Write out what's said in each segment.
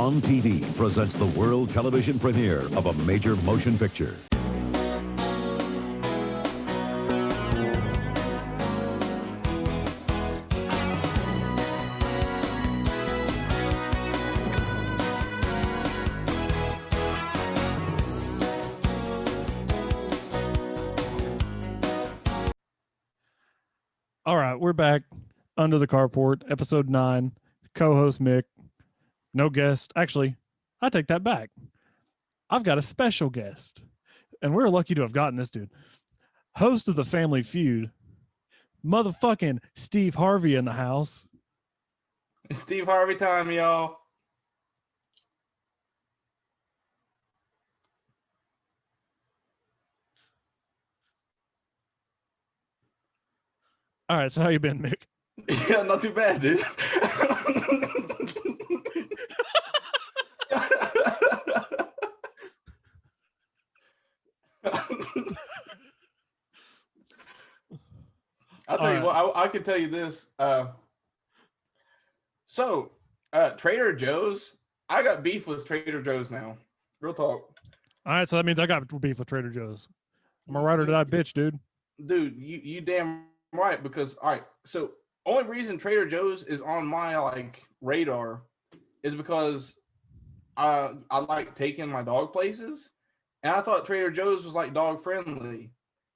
on TV presents the world television premiere of a major motion picture. All right, we're back. Under the Carport, episode 9. Co-host Mick. No guest. Actually, I take that back. I've got a special guest. And we're lucky to have gotten this dude. Host of the Family Feud. Motherfucking Steve Harvey in the house. It's Steve Harvey time, y'all. All right, so how you been, Mick? Yeah, not too bad, dude. I'll tell you what, I can tell you this. Trader Joe's, I got beef with Trader Joe's now. Real talk. All right, so that means I got beef with Trader Joe's. I'm a ride or die bitch, dude. Dude, you damn right, because all right, so only reason Trader Joe's is on my radar is because I like taking my dog places, and I thought Trader Joe's was dog friendly,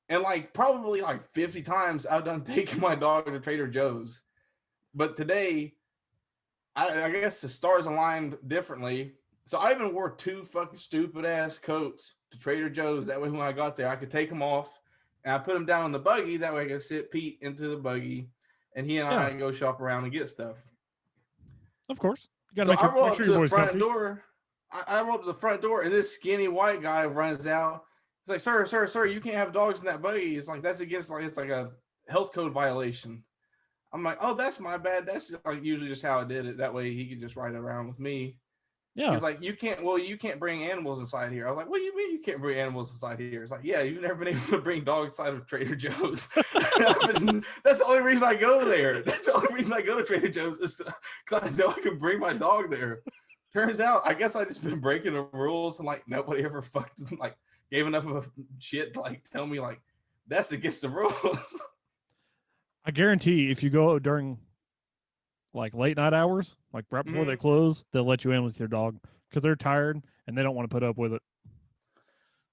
and probably 50 times I've done taking my dog to Trader Joe's, but today I guess the stars aligned differently, so I even wore 2 fucking stupid ass coats to Trader Joe's. That way when I got there I could take them off. And I put him down in the buggy. That way I could sit Pete into the buggy, and he and I can go shop around and get stuff. Of course. You gotta I roll up to the front door. I roll up to the front door, and this skinny white guy runs out. He's like, sir, you can't have dogs in that buggy. It's that's against it's a health code violation. I'm like, oh, that's my bad. That's just usually just how I did it. That way he could just ride around with me. Yeah. He's like, you can't bring animals inside here. I was like, what do you mean you can't bring animals inside here? It's like, yeah, you've never been able to bring dogs inside of Trader Joe's. That's the only reason I go there. That's the only reason I go to Trader Joe's is because I know I can bring my dog there. Turns out, I guess I just been breaking the rules, and nobody ever gave enough of a shit to tell me that's against the rules. I guarantee if you go during late night hours, right before they close, they'll let you in with your dog because they're tired and they don't want to put up with it.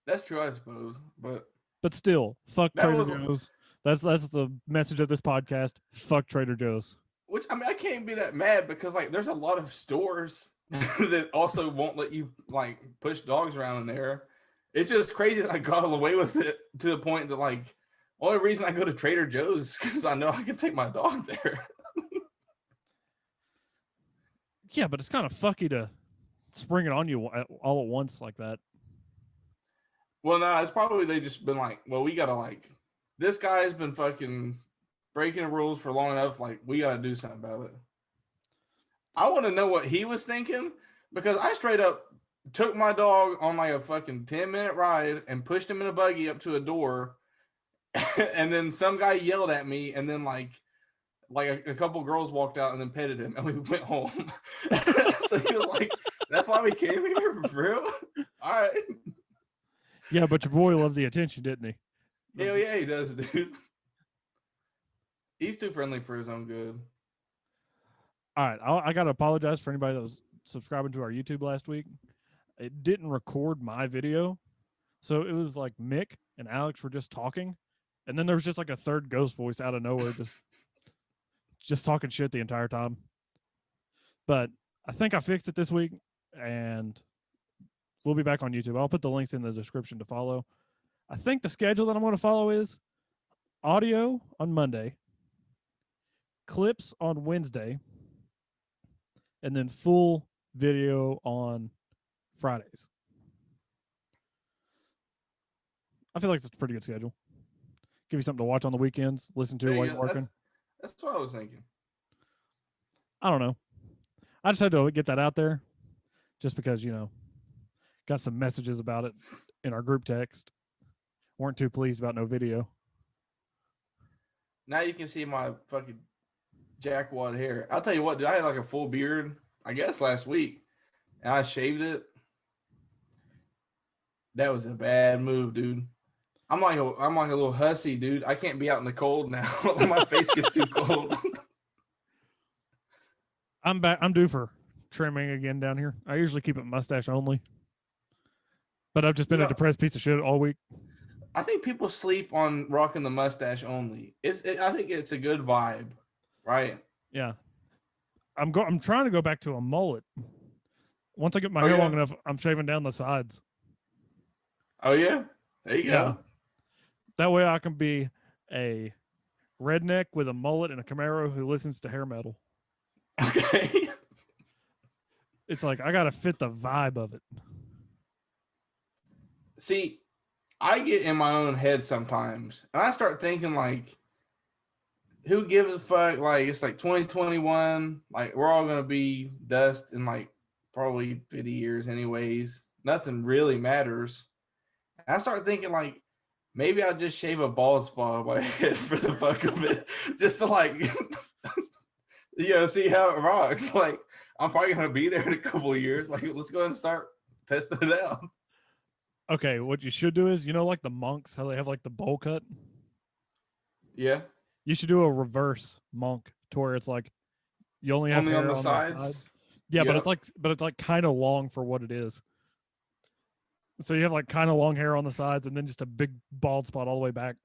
That's true, I suppose, but still, fuck Trader Joe's. That's the message of this podcast. Fuck Trader Joe's. Which I can't be that mad because there's a lot of stores that also won't let you push dogs around in there. It's just crazy that I got away with it to the point that only reason I go to Trader Joe's is because I know I can take my dog there. Yeah, but it's kind of fucky to spring it on you all at once like that. Well, no, it's probably they just been well, we gotta this guy's been fucking breaking the rules for long enough. We gotta do something about it. I want to know what he was thinking because I straight up took my dog on a fucking 10-minute ride and pushed him in a buggy up to a door, and then some guy yelled at me, and then a couple girls walked out and then petted him, and we went home. So he was that's why we came here, for real? All right. Yeah, but your boy loved the attention, didn't he? Hell yeah, he does, dude. He's too friendly for his own good. All right, I got to apologize for anybody that was subscribing to our YouTube last week. It didn't record my video, so it was Mick and Alex were just talking, and then there was just a third ghost voice out of nowhere just talking shit the entire time. But I think I fixed it this week, and we'll be back on YouTube. I'll put the links in the description to follow. I think the schedule that I'm going to follow is audio on Monday, clips on Wednesday, and then full video on Fridays. I feel like that's a pretty good schedule. Give you something to watch on the weekends, listen to while you're working. That's what I was thinking. I don't know. I just had to get that out there just because, got some messages about it in our group text. Weren't too pleased about no video. Now you can see my fucking jackwad hair. I'll tell you what, dude, I had a full beard, I guess last week. and I shaved it. That was a bad move, dude. I'm like a little hussy, dude. I can't be out in the cold now. My face gets too cold. I'm back. I'm due for trimming again down here. I usually keep it mustache only, but I've just been a depressed piece of shit all week. I think people sleep on rocking the mustache only. I think it's a good vibe, right? Yeah. I'm trying to go back to a mullet. Once I get my hair long enough, I'm shaving down the sides. Oh yeah, there you go. That way I can be a redneck with a mullet and a Camaro who listens to hair metal. Okay. It's like I gotta fit the vibe of it. See, I get in my own head sometimes, and I start thinking like, who gives a fuck? Like, it's like 2021. Like, we're all gonna be dust in like probably 50 years, anyways. Nothing really matters. And I start thinking like, maybe I'll just shave a bald spot on my head for the fuck of it, just to like, see how it rocks. Like, I'm probably gonna be there in a couple of years. Like, let's go ahead and start testing it out. Okay, what you should do is, like the monks, how they have like the bowl cut. Yeah. You should do a reverse monk to where it's like you only have hair on the sides. Yeah, yep. but it's like kind of long for what it is. So you have like kind of long hair on the sides and then just a big bald spot all the way back.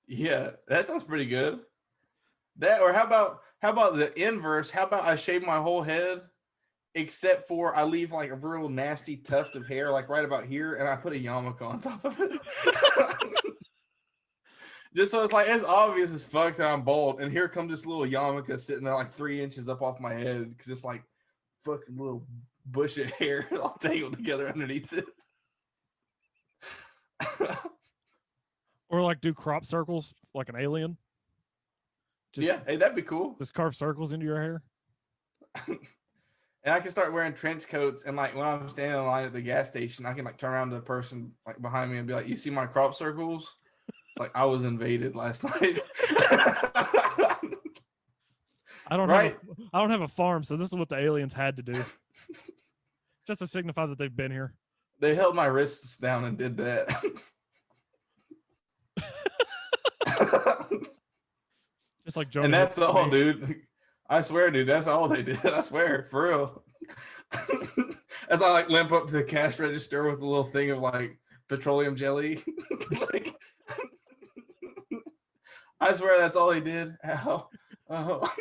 Yeah, that sounds pretty good. That, or how about the inverse? How about I shave my whole head except for I leave like a real nasty tuft of hair like right about here, and I put a yarmulke on top of it. Just so it's like as obvious as fuck that I'm bald, and here comes this little yarmulke sitting there like 3 inches up off my head because it's like fucking little bush of hair all tangled together underneath it. Or like do crop circles like an alien. Hey, that'd be cool. Just carve circles into your hair. And I can start wearing trench coats, and like when I'm standing in line at the gas station, I can like turn around to the person like behind me and be like, "You see my crop circles?" It's like I was invaded last night. I don't have a farm, so this is what the aliens had to do, just to signify that they've been here. They held my wrists down and did that. Just like Jonah. And that's all, dude. I swear, dude, that's all they did. I swear, for real. As I like limp up to the cash register with a little thing of like petroleum jelly. Like, I swear that's all they did. Ow. Oh.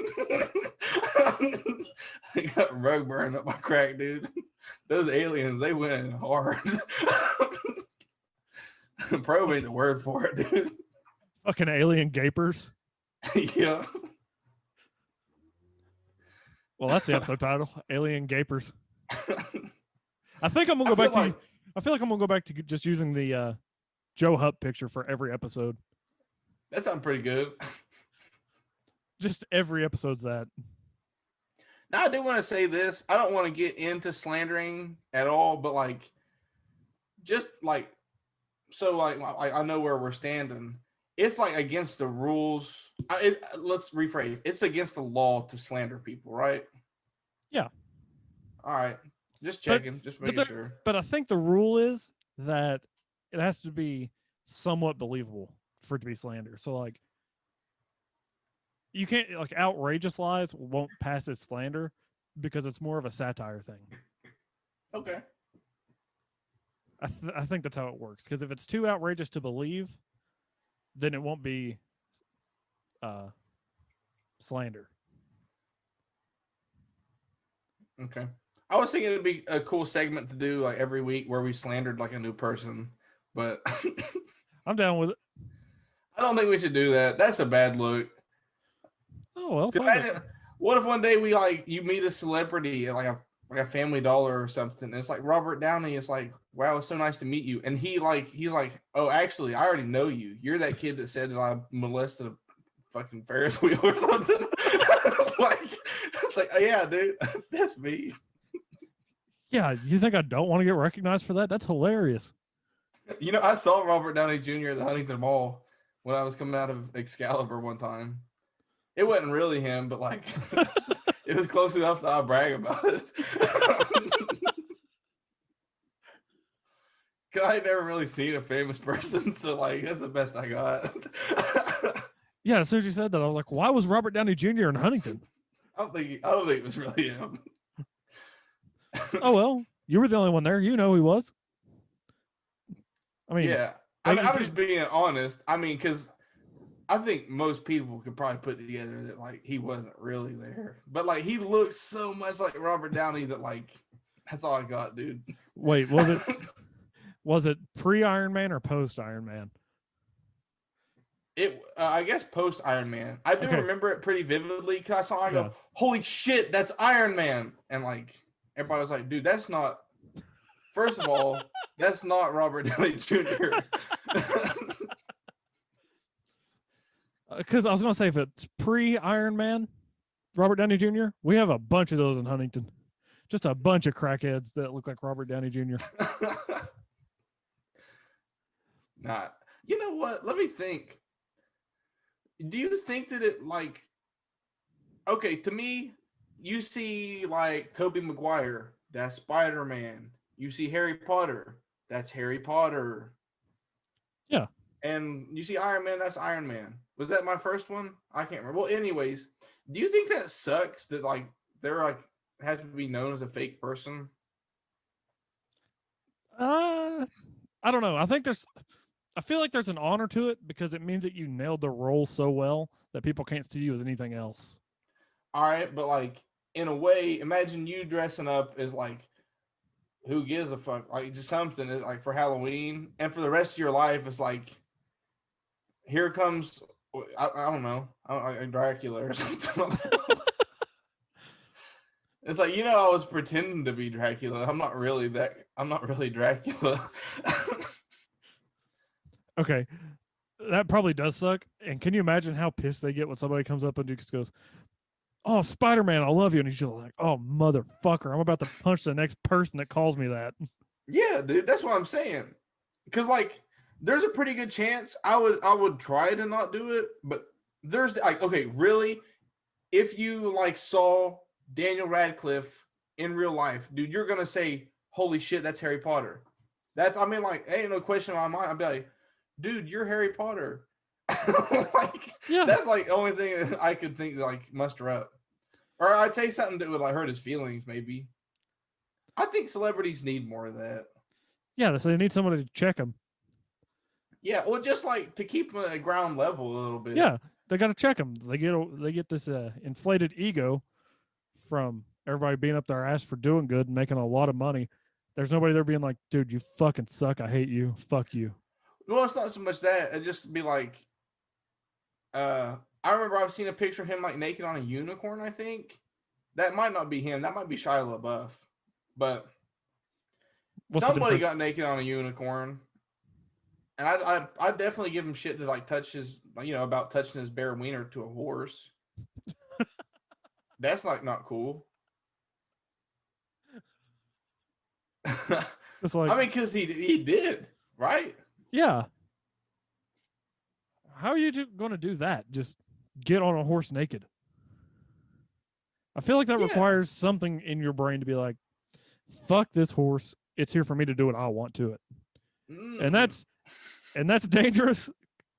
I got rug burned up my crack, dude. Those aliens, they went hard. Pro ain't the word for it, dude. Fucking alien gapers. Yeah. Well, that's the episode title, Alien Gapers. I think I'm gonna go back to. I feel like I'm gonna go back to just using the Joe Hupp picture for every episode. That sounds pretty good. Just every episode's that. Now, I do want to say this. I don't want to get into slandering at all, but like, just like, so like I know where we're standing. It's like against the rules. Let's rephrase. It's against the law to slander people, right? Yeah. All right. Just checking. Just making sure. But I think the rule is that it has to be somewhat believable for it to be slander. So like, you can't like outrageous lies won't pass as slander because it's more of a satire thing. Okay. I think that's how it works. Because if it's too outrageous to believe, then it won't be slander. Okay. I was thinking it'd be a cool segment to do like every week where we slandered like a new person, but I'm down with it. I don't think we should do that. That's a bad look. Oh well. Imagine, what if one day we like you meet a celebrity at like a Family Dollar or something, and it's like Robert Downey. It's like, wow, it's so nice to meet you. And he's like, oh, actually, I already know you. You're that kid that said that I molested a fucking Ferris wheel or something. Like, it's like, oh, yeah, dude, that's me. Yeah, you think I don't want to get recognized for that? That's hilarious. You know, I saw Robert Downey Jr. at the Huntington Mall when I was coming out of Excalibur one time. It wasn't really him, but like, it was close enough that I brag about it. Cause I never really seen a famous person, so like that's the best I got. Yeah, as soon as you said that, I was like, why was Robert Downey Jr. in Huntington? I don't think it was really him. Oh well, you were the only one there. You know who he was. I mean, Yeah, I'm just being honest. I mean, because I think most people could probably put together that like he wasn't really there, but like he looks so much like Robert Downey that like that's all I got, dude. wait, was it pre Iron Man or post Iron Man? I guess post Iron Man. I do Okay. remember it pretty vividly because I saw. I Yeah. go, holy shit, that's Iron Man, and like everybody was like, dude, that's not. First of all, that's not Robert Downey Jr. Because I was gonna say, if it's pre Iron Man, Robert Downey Jr., we have a bunch of those in Huntington. Just a bunch of crackheads that look like Robert Downey Jr. Not. You know what? Let me think. Do you think that it like? Okay, to me, you see like Tobey Maguire, that's Spider-Man. You see Harry Potter, that's Harry Potter. Yeah. And you see Iron Man, that's Iron Man. Was that my first one? I can't remember. Well, anyways, do you think that sucks that like they're like have to be known as a fake person? I don't know. I feel like there's an honor to it because it means that you nailed the role so well that people can't see you as anything else. All right, but like in a way, imagine you dressing up as like who gives a fuck, like just something like for Halloween, and for the rest of your life, it's like here comes I don't know, like Dracula or something. It's like, I was pretending to be Dracula. I'm not really Dracula. Okay. That probably does suck. And can you imagine how pissed they get when somebody comes up and just goes, "Oh, Spider-Man, I love you." And he's just like, "Oh, motherfucker, I'm about to punch the next person that calls me that." Yeah, dude, that's what I'm saying. Because like there's a pretty good chance I would try to not do it, but there's like, okay, really, if you like saw Daniel Radcliffe in real life, dude, you're gonna say, "Holy shit, that's Harry Potter." I mean, like, ain't no question in my mind. I'd be like, "Dude, you're Harry Potter." Like, Yeah. that's like the only thing I could think to like muster up, or I'd say something that would like hurt his feelings. Maybe. I think celebrities need more of that. Yeah, so they need somebody to check them. Yeah, well, just like to keep them at ground level a little bit. Yeah, they got to check them. They get this inflated ego from everybody being up their ass for doing good and making a lot of money. There's nobody there being like, "Dude, you fucking suck. I hate you. Fuck you." Well, it's not so much that. It just be like, I remember I've seen a picture of him like naked on a unicorn. I think that might not be him. That might be Shia LaBeouf, but somebody got naked on a unicorn, and I'd definitely give him shit to like touch his, about touching his bare wiener to a horse. That's like not cool. It's like, I mean, because he did, right? Yeah. How are you going to do that? Just get on a horse naked. I feel like that requires something in your brain to be like, "Fuck this horse. It's here for me to do what I want to it." And that's dangerous.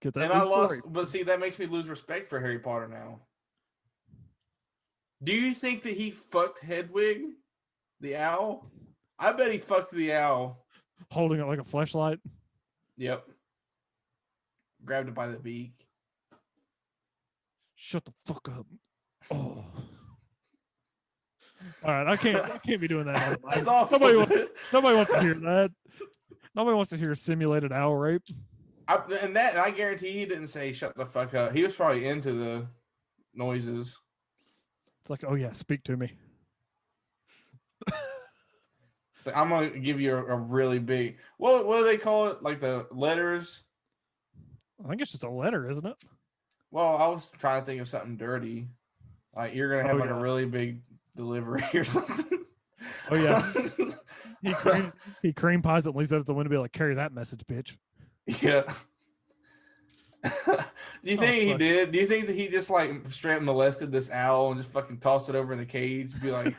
But see, that makes me lose respect for Harry Potter now. Do you think that he fucked Hedwig, the owl? I bet he fucked the owl. Holding it like a fleshlight? Yep. Grabbed it by the beak. Shut the fuck up. Oh. All right, I can't be doing that. That's awful. Nobody wants to hear that. Nobody wants to hear simulated owl rape. I guarantee he didn't say shut the fuck up. He was probably into the noises. It's like, "Oh yeah, speak to me." So I'm gonna give you a really big. What do they call it? Like the letters? I think it's just a letter, isn't it? Well, I was trying to think of something dirty. Like you're gonna have a really big delivery or something. Oh yeah. he cream pies it and leaves that at the window, be like, "Carry that message, bitch." Yeah. Do you think he did? Do you think that he just like straight up molested this owl and just fucking tossed it over in the cage? Be like,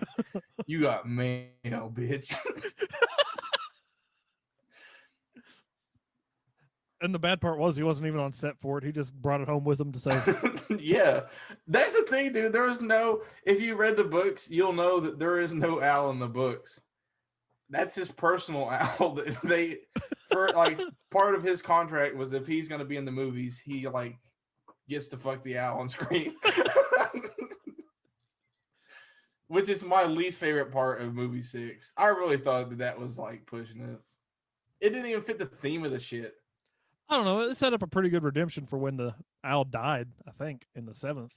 "You got mail, bitch." And the bad part was he wasn't even on set for it. He just brought it home with him to say, Yeah, that's the thing, dude. There is no. If you read the books, you'll know that there is no Al in the books. That's his personal Al. They for like part of his contract was if he's gonna be in the movies, he like gets to fuck the Al on screen. Which is my least favorite part of movie 6. I really thought that was like pushing it. It didn't even fit the theme of the shit. I don't know. It set up a pretty good redemption for when the owl died, I think, in the 7th.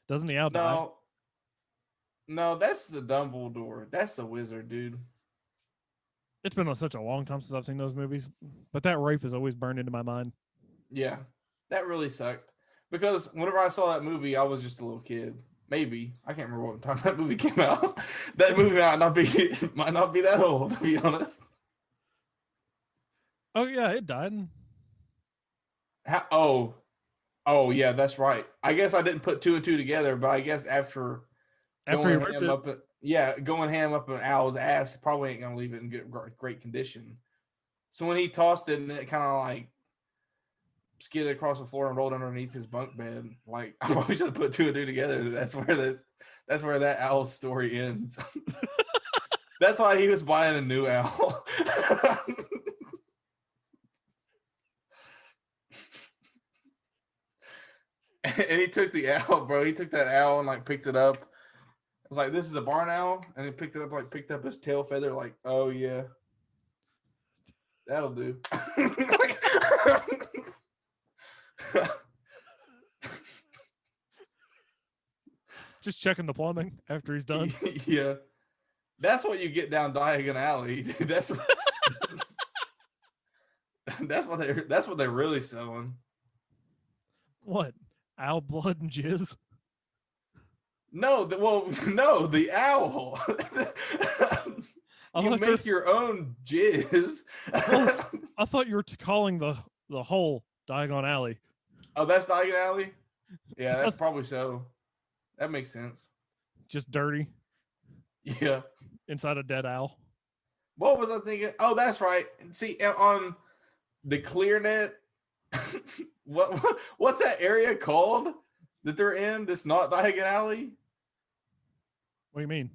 Doesn't the owl die? No, that's the Dumbledore. That's the wizard, dude. It's been such a long time since I've seen those movies, but that rape has always burned into my mind. Yeah, that really sucked. Because whenever I saw that movie, I was just a little kid. Maybe. I can't remember what time that movie came out. That movie might not be that old, to be honest. Oh yeah, it died. Oh yeah, that's right. I guess I didn't put 2 and 2 together, but I guess after he going ripped ham it, up, going ham up an Owl's ass, probably ain't gonna leave it in great condition. So when he tossed it and it kind of like skidded across the floor and rolled underneath his bunk bed, like I probably should have put 2 and 2 together. That's where that Owl's story ends. That's why he was buying a new owl. And he took the owl, bro. He took that owl and like picked it up. I was like, "This is a barn owl," and he picked it up, like picked up his tail feather, like, "Oh yeah, that'll do." just checking the plumbing after he's done. Yeah, that's what you get down Diagon Alley, dude. That's what they're really selling. What? Owl blood and jizz? No, the owl. You make your own jizz. I thought you were calling the whole Diagon Alley. Oh, that's Diagon Alley? Yeah, that's probably so. That makes sense. Just dirty. Yeah. Inside a dead owl. What was I thinking? Oh, that's right. See, on the ClearNet, what's that area called that they're in that's not Diagon Alley? What do you mean?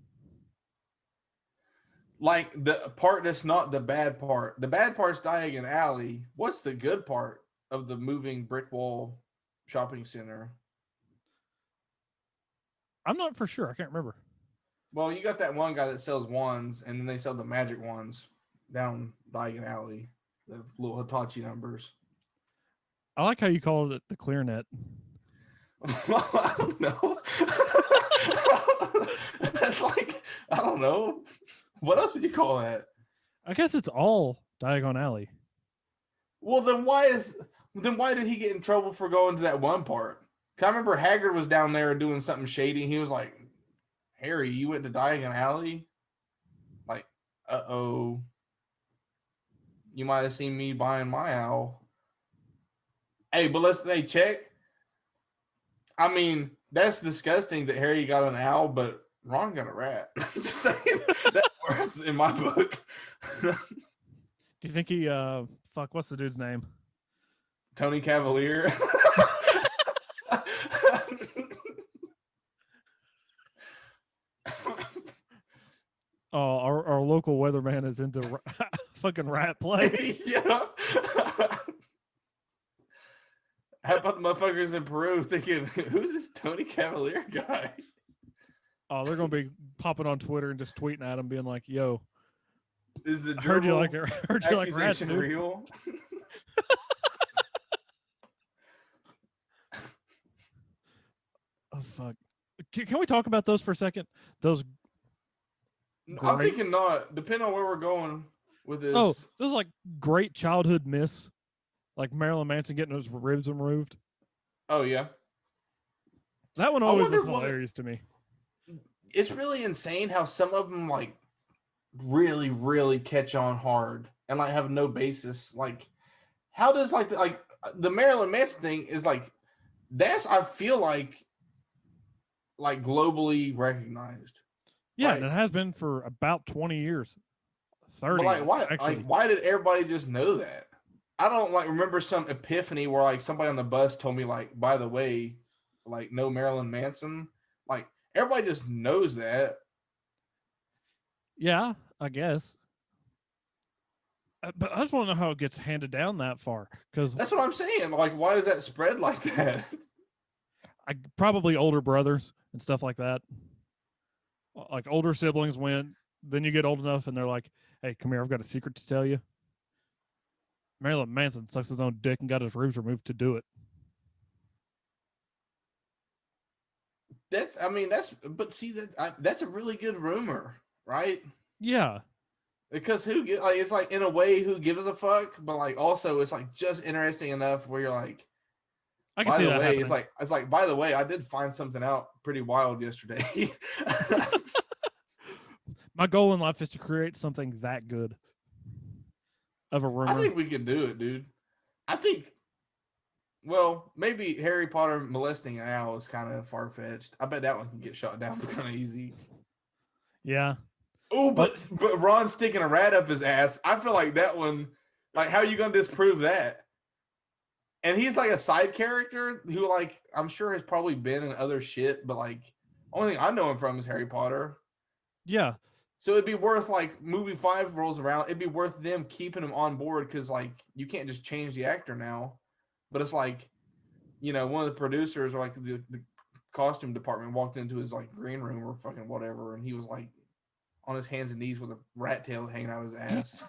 Like the part that's not the bad part. The bad part's Diagon Alley. What's the good part of the moving brick wall shopping center? I'm not for sure. I can't remember. Well, you got that one guy that sells wands, and then they sell the magic wands down Diagon Alley, the little Hitachi numbers. I like how you called it the ClearNet. I don't know. That's like, I don't know. What else would you call that? I guess it's all Diagon Alley. Well, then why did he get in trouble for going to that one part? 'Cause I remember Haggard was down there doing something shady. He was like, "Harry, you went to Diagon Alley?" Like, uh-oh. You might have seen me buying my owl. Hey, but let's check. I mean, that's disgusting that Harry got an owl, but Ron got a rat. Just saying, that's worse in my book. Do you think he what's the dude's name? Tony Cavalier. Oh, our local weatherman is into fucking rat play. Yeah. How about the motherfuckers in Peru thinking, who's this Tony Cavalier guy? Oh, they're gonna be popping on Twitter and just tweeting at him, being like, "Yo, Is the heard you like rats, dude." real? Oh fuck! Can we talk about those for a second? Those. I'm thinking not. Depending on where we're going with this. Oh, those like great childhood myths, like Marilyn Manson getting his ribs removed. Oh yeah. That one always was hilarious to me. It's really insane how some of them like really, really catch on hard and like have no basis. Like, how does like the Marilyn Manson thing is like that's I feel like globally recognized. Yeah, like, and it has been for about 20 years. 30. But like why? Actually. Like why did everybody just know that? I don't like remember some epiphany where like somebody on the bus told me like, by the way, like no Marilyn Manson. Like everybody just knows that. Yeah, I guess. But I just want to know how it gets handed down that far, because That's what I'm saying. Like, why does that spread like that? I probably older brothers and stuff like that. Like older siblings went, then you get old enough and they're like, "Hey, come here, I've got a secret to tell you." Marilyn Manson sucks his own dick and got his ribs removed to do it. But see that's a really good rumor, right? Yeah, Because it's like in a way, who gives a fuck? But like also, it's like just interesting enough where you're like, I can by see the that way, happening. it's like by the way, I did find something out pretty wild yesterday. My goal in life is to create something that good of a I rumor. think we could do it, dude. I think. Well, maybe Harry Potter molesting an owl is kind of far fetched. I bet that one can get shot down kind of easy. Yeah. Oh, Well, but Ron sticking a rat up his ass. I feel like that one. Like, how are you gonna disprove that? And he's like a side character who, like, I'm sure has probably been in other shit, but like, only thing I know him from is Harry Potter. yeah. So it'd be worth like movie 5 rolls around. It'd be worth them keeping him on board because like you can't just change the actor now. But it's like, one of the producers or like the costume department walked into his like green room or fucking whatever, and he was like on his hands and knees with a rat tail hanging out his ass.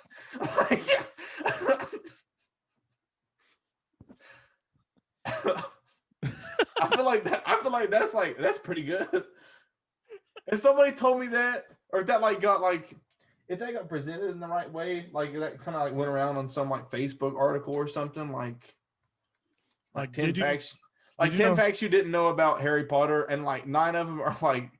That's pretty good. If somebody told me that, or if that like got like, if that got presented in the right way, like that kind of like went around on some like Facebook article or something, like 10 facts, did you 10 know facts you didn't know about Harry Potter, and like 9 of them are like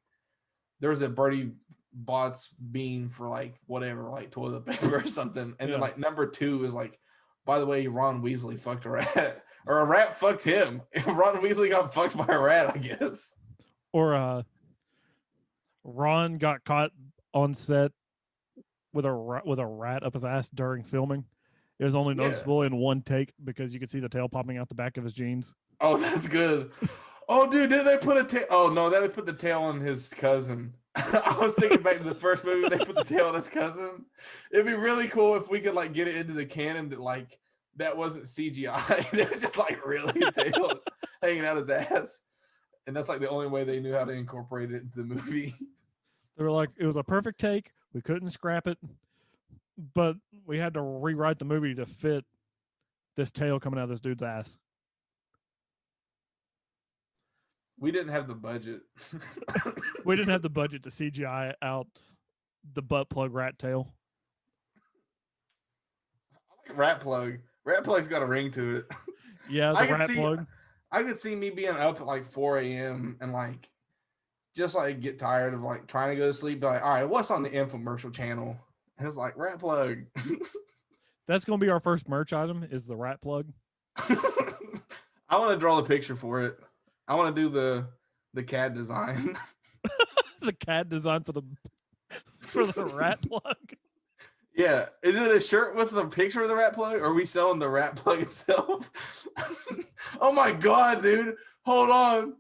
there's a Birdie Bots bean for like whatever, like toilet paper or something, and then like number 2 is like, by the way, Ron Weasley fucked a rat, or a rat fucked him. Ron Weasley got fucked by a rat, I guess. or Ron got caught on set with a rat up his ass during filming. It was only noticeable in one take because you could see the tail popping out the back of his jeans. Oh, that's good. Oh, dude, did they put a tail? Oh no, they put the tail on his cousin. I was thinking back to the first movie, they put the tail on his cousin. It'd be really cool if we could like get it into the canon that like that wasn't CGI. It was just like really a tail hanging out his ass, and that's like the only way they knew how to incorporate it into the movie. They were like, it was a perfect take. We couldn't scrap it, but we had to rewrite the movie to fit this tail coming out of this dude's ass. We didn't have the budget. We didn't have the budget to CGI out the butt plug rat tail. I like Rat Plug. Rat Plug's got a ring to it. Yeah, the rat plug. I could see me being up at like 4 a.m. and like just like get tired of like trying to go to sleep. Be like, all right, what's on the infomercial channel? And it's like Rat Plug. That's going to be our first merch item is the rat plug. I want to draw the picture for it. I want to do the CAD design. The CAD design for the rat plug. Yeah. Is it a shirt with a picture of the rat plug? Or are we selling the rat plug itself? Oh my God, dude. Hold on.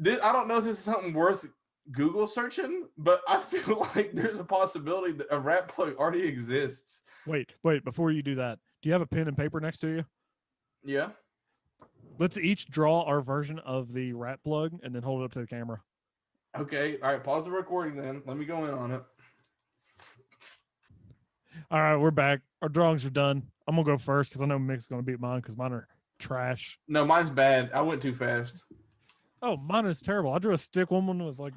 I don't know if this is something worth Google searching, but I feel like there's a possibility that a rat plug already exists. Wait, before you do that, do you have a pen and paper next to you? Yeah. Let's each draw our version of the rat plug and then hold it up to the camera. Okay. All right. Pause the recording then. Let me go in on it. All right, we're back. Our drawings are done. I'm going to go first because I know Mick's going to beat mine because mine are trash. No, mine's bad. I went too fast. Oh, mine is terrible. I drew a stick woman with like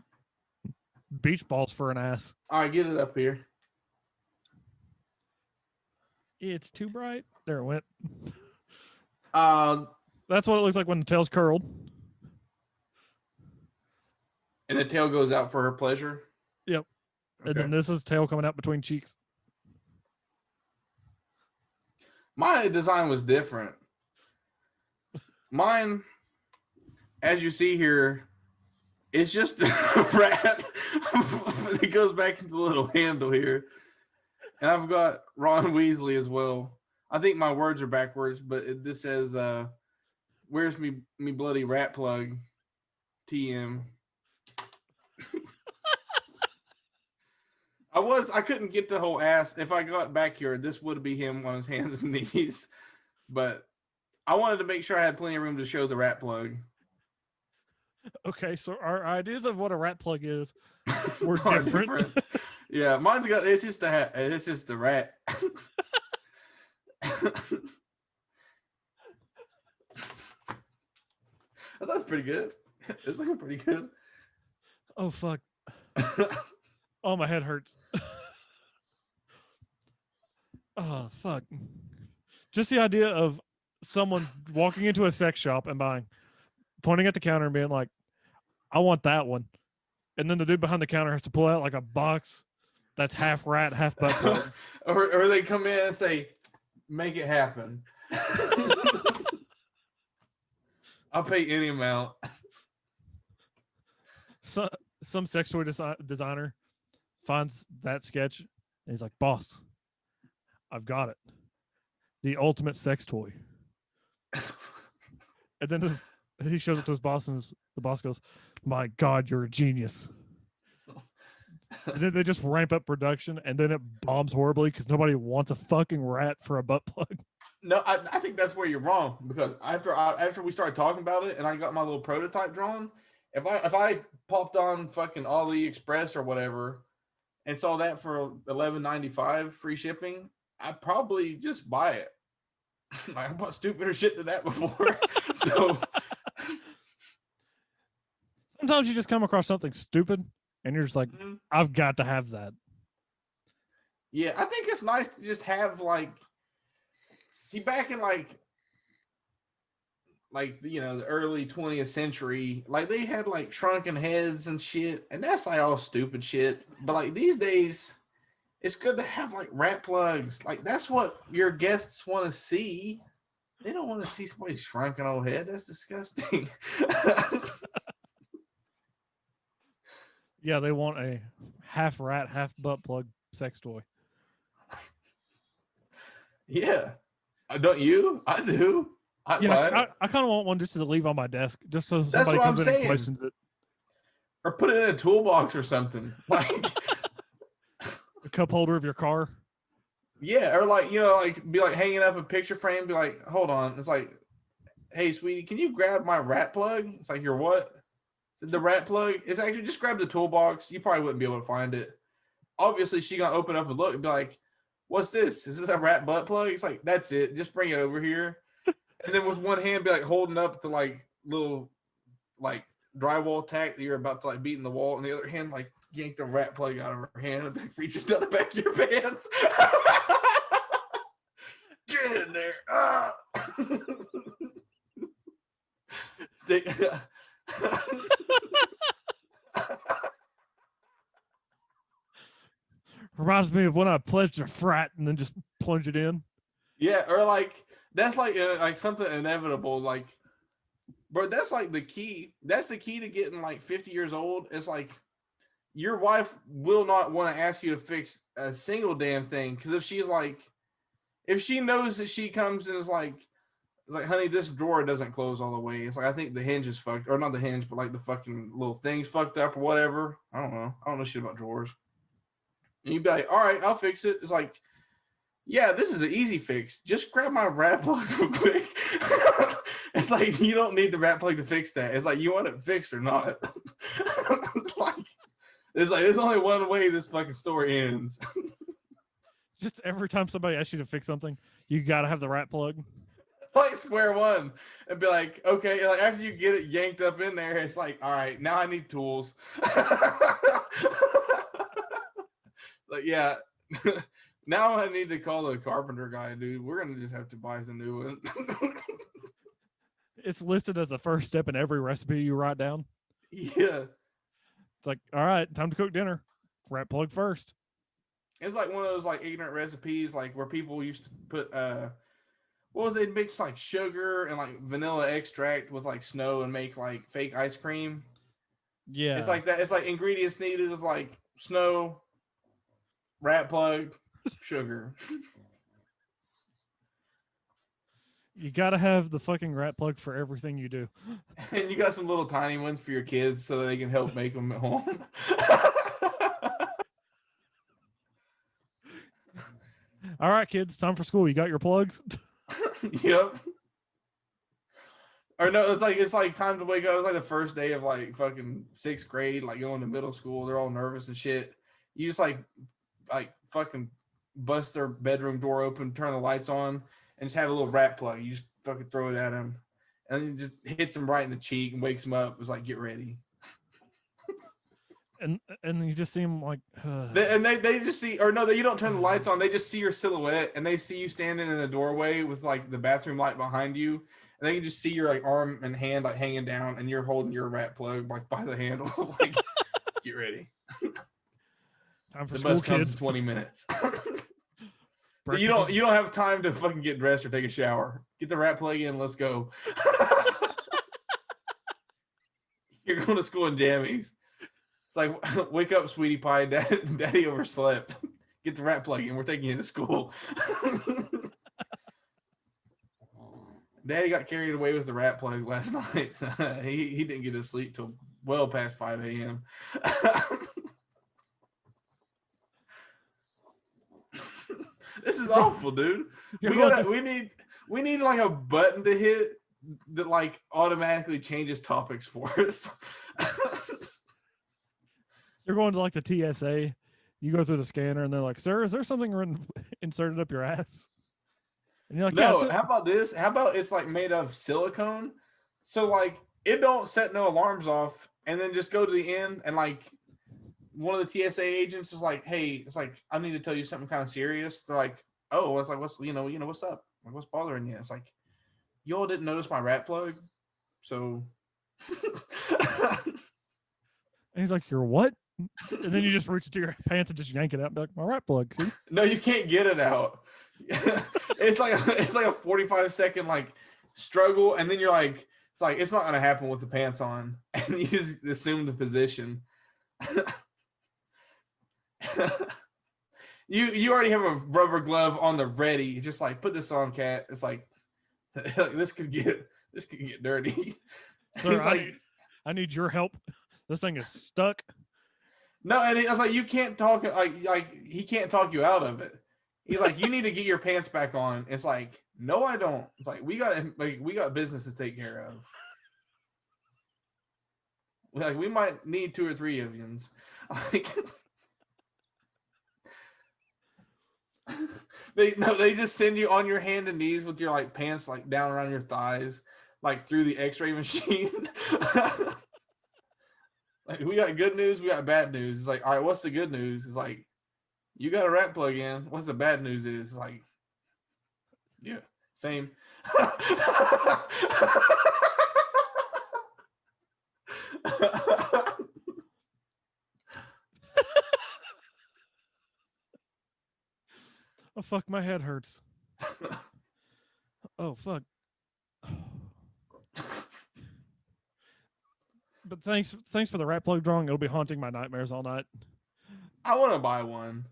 beach balls for an ass. All right, get it up here. It's too bright. There it went. That's what it looks like when the tail's curled. And the tail goes out for her pleasure? Yep. Okay. And then this is tail coming out between cheeks. My design was different. Mine, as you see here, it's just a rat. It goes back into the little handle here. And I've got Ron Weasley as well. I think my words are backwards, but this says, "Where's me bloody rat plug?" TM. I couldn't get the whole ass. If I got back here, this would be him on his hands and knees. But I wanted to make sure I had plenty of room to show the rat plug. Okay, so our ideas of what a rat plug is were Are different. Yeah, mine's got. It's just It's just the rat. That's pretty good. It's looking pretty good. Oh fuck! Oh, my head hurts. Oh fuck! Just the idea of someone walking into a sex shop and pointing at the counter and being like, "I want that one," and then the dude behind the counter has to pull out like a box that's half rat, half butt plug. or they come in and say, "Make it happen." I'll pay any amount. So, some sex toy designer finds that sketch and he's like, "Boss, I've got it. The ultimate sex toy." And then he shows it to his boss, and the boss goes, "My God, you're a genius." And then they just ramp up production, and then it bombs horribly because nobody wants a fucking rat for a butt plug. No, I think that's where you're wrong, because after we started talking about it and I got my little prototype drawn, if I popped on fucking AliExpress or whatever and saw that for $11.95 free shipping, I'd probably just buy it. I bought stupider shit than that before. So Sometimes you just come across something stupid, and you're just like, "I've got to have that." yeah, I think it's nice to just have back in the early 20th century, like they had like shrunken heads and shit, and that's like all stupid shit. But like these days, it's good to have like rat plugs. Like that's what your guests want to see. They don't want to see somebody's shrunken old head. That's disgusting. Yeah, they want a half rat, half butt plug sex toy. Yeah, don't you? I do. I kind of want one just to leave on my desk, just so That's somebody what comes I'm in saying. and questions it. Or put it in a toolbox or something. Like A cup holder of your car. yeah, or be like hanging up a picture frame. Be like, hold on. It's like, hey, sweetie, can you grab my rat plug? It's like, your what? The rat plug. It's actually just grab the toolbox. You probably wouldn't be able to find it. Obviously, she gonna open up and look and be like, "What's this? Is this a rat butt plug?" It's like, that's it. Just bring it over here. And then with one hand, be like holding up the like little like drywall tack that you're about to like beat in the wall, and the other hand like yank the rat plug out of her hand and reach down the back of your pants. Get in there. Ah. Reminds me of when I pledged a frat and then just plunge it in. Yeah, or like that's like something inevitable. Like, bro, that's like the key. That's the key to getting like 50 years old. It's like your wife will not want to ask you to fix a single damn thing, because if she knows that she comes and is like, honey, this drawer doesn't close all the way. It's like, I think the hinge is fucked, or not the hinge, but like the fucking little thing's fucked up or whatever. I don't know shit about drawers. And you'd be like, all right, I'll fix it. It's like, yeah, this is an easy fix. Just grab my rat plug real quick. It's like, you don't need the rat plug to fix that. It's like, you want it fixed or not. It's like there's only one way this fucking story ends. Just every time somebody asks you to fix something, you gotta have the rat plug. Like square one, and be like, okay, like after you get it yanked up in there, it's like, all right, now I need tools. Like, yeah, now I need to call the carpenter guy, dude. We're gonna just have to buy some new one. It's listed as the first step in every recipe you write down. Yeah, it's like, all right, time to cook dinner. Rat plug first. It's like one of those like ignorant recipes, like where people used to put what was they mix like sugar and like vanilla extract with like snow and make like fake ice cream. Yeah, it's like that. It's like ingredients needed is like snow, rat plug, sugar. You gotta have the fucking rat plug for everything you do. And you got some little tiny ones for your kids so that they can help make them at home. All right, kids, time for school. You got your plugs? Yep. Or no, it's like time to wake up. It's like the first day of like fucking 6th grade, like going to middle school. They're all nervous and shit. You just like fucking bust their bedroom door open, turn the lights on, and just have a little rat plug. You just fucking throw it at them, and it just hits them right in the cheek and wakes them up. It's like, get ready. And you just see them like, They just see, or no, you don't turn the lights on. They just see your silhouette, and they see you standing in the doorway with like the bathroom light behind you, and they can just see your like arm and hand like hanging down, and you're holding your rat plug like by the handle. Like, get ready. time for The school, bus comes kids. in 20 minutes. You don't have time to fucking get dressed or take a shower. Get the rat plug in. Let's go. You're going to school in jammies. It's like, wake up, sweetie pie. Daddy overslept. Get the rat plug in. We're taking you to school. Daddy got carried away with the rat plug last night. He didn't get to sleep till well past 5 a.m. This is awful, dude. We need like a button to hit that like automatically changes topics for us. You're going to like the TSA. You go through the scanner, and they're like, "Sir, is there something inserted up your ass?" And you're like, No, "Yeah, how about this? How about it's like made of silicone, so like it don't set no alarms off, and then just go to the end and like one of the TSA agents is like, "Hey, it's like I need to tell you something kind of serious." They're like, "Oh," it's like, "What's what's up? Like, what's bothering you?" It's like, "You all didn't notice my rat plug, so." And he's like, "You're what?" And then you just reach into your pants and just yank it out and be like, "My rat plug, see?" No, you can't get it out. It's like a 45-second like struggle, and then you're like, it's not gonna happen with the pants on, and you just assume the position. You already have a rubber glove on the ready. Just like, put this on, cat. It's like this could get dirty. Sir, He's like, I need your help. This thing is stuck. no, and it's like you can't talk like he can't talk you out of it. He's like, you need to get your pants back on. It's like, no, I don't. It's like we got business to take care of. Like we might need 2 or 3 of yous. Like they just send you on your hand and knees with your like pants like down around your thighs, like through the X-ray machine. Like, we got good news, we got bad news. It's like, all right, what's the good news? It's like, you got a rat plug in. What's the bad news is? It's like, yeah, same. Oh fuck, my head hurts. Oh fuck. But thanks for the rat plug drawing. It'll be haunting my nightmares all night. I want to buy one.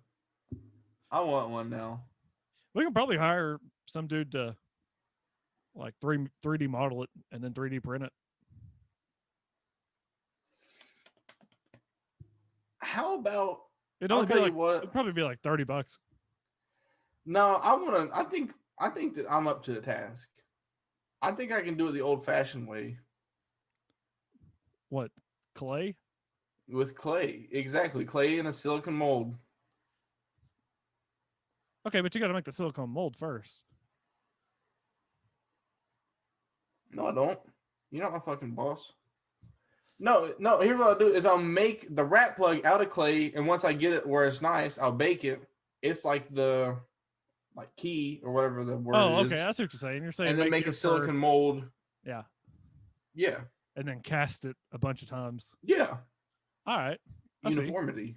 I want one now. We can probably hire some dude to like 3D model it and then 3D print it. How about It'd I'll only be tell like you what. it'd probably be like $30. No, I think that I'm up to the task. I think I can do it the old-fashioned way. What, clay? With clay. Exactly. Clay in a silicone mold. Okay, but you got to make the silicone mold first. No, I don't. You're not my fucking boss. No, here's what I'll do is I'll make the rat plug out of clay, and once I get it where it's nice, I'll bake it. It's like the key or whatever the word is. Oh, okay, I see what you're saying. You're saying And then make a silicone first. mold. Yeah. Yeah. And then cast it a bunch of times. Yeah. All right. Uniformity.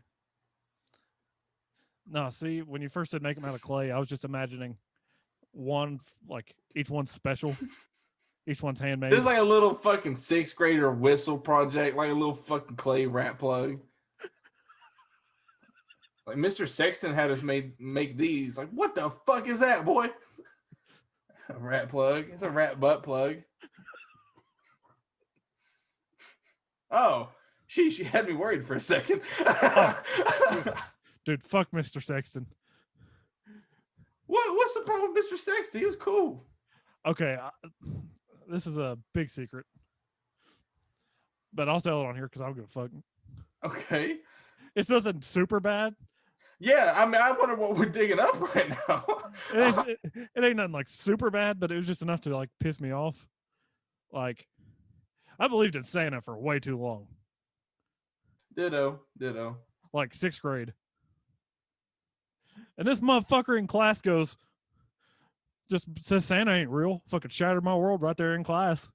No, see, when you first said make them out of clay, I was just imagining one, like each one's special. Each one's handmade. There's like a little fucking 6th grader whistle project, like a little fucking clay rat plug. Like Mr. Sexton had us make these. Like, what the fuck is that, boy? A rat plug. It's a rat butt plug. Oh, she had me worried for a second. Dude, fuck Mr. Sexton. What's the problem with Mr. Sexton? He was cool. Okay, this is a big secret, but I'll tell it on here because I don't give a fuck. Okay. It's nothing super bad. Yeah, I mean, I wonder what we're digging up right now. It ain't nothing like super bad, but it was just enough to like piss me off. Like, I believed in Santa for way too long. Ditto. Like 6th grade. And this motherfucker in class goes, just says Santa ain't real. Fucking shattered my world right there in class.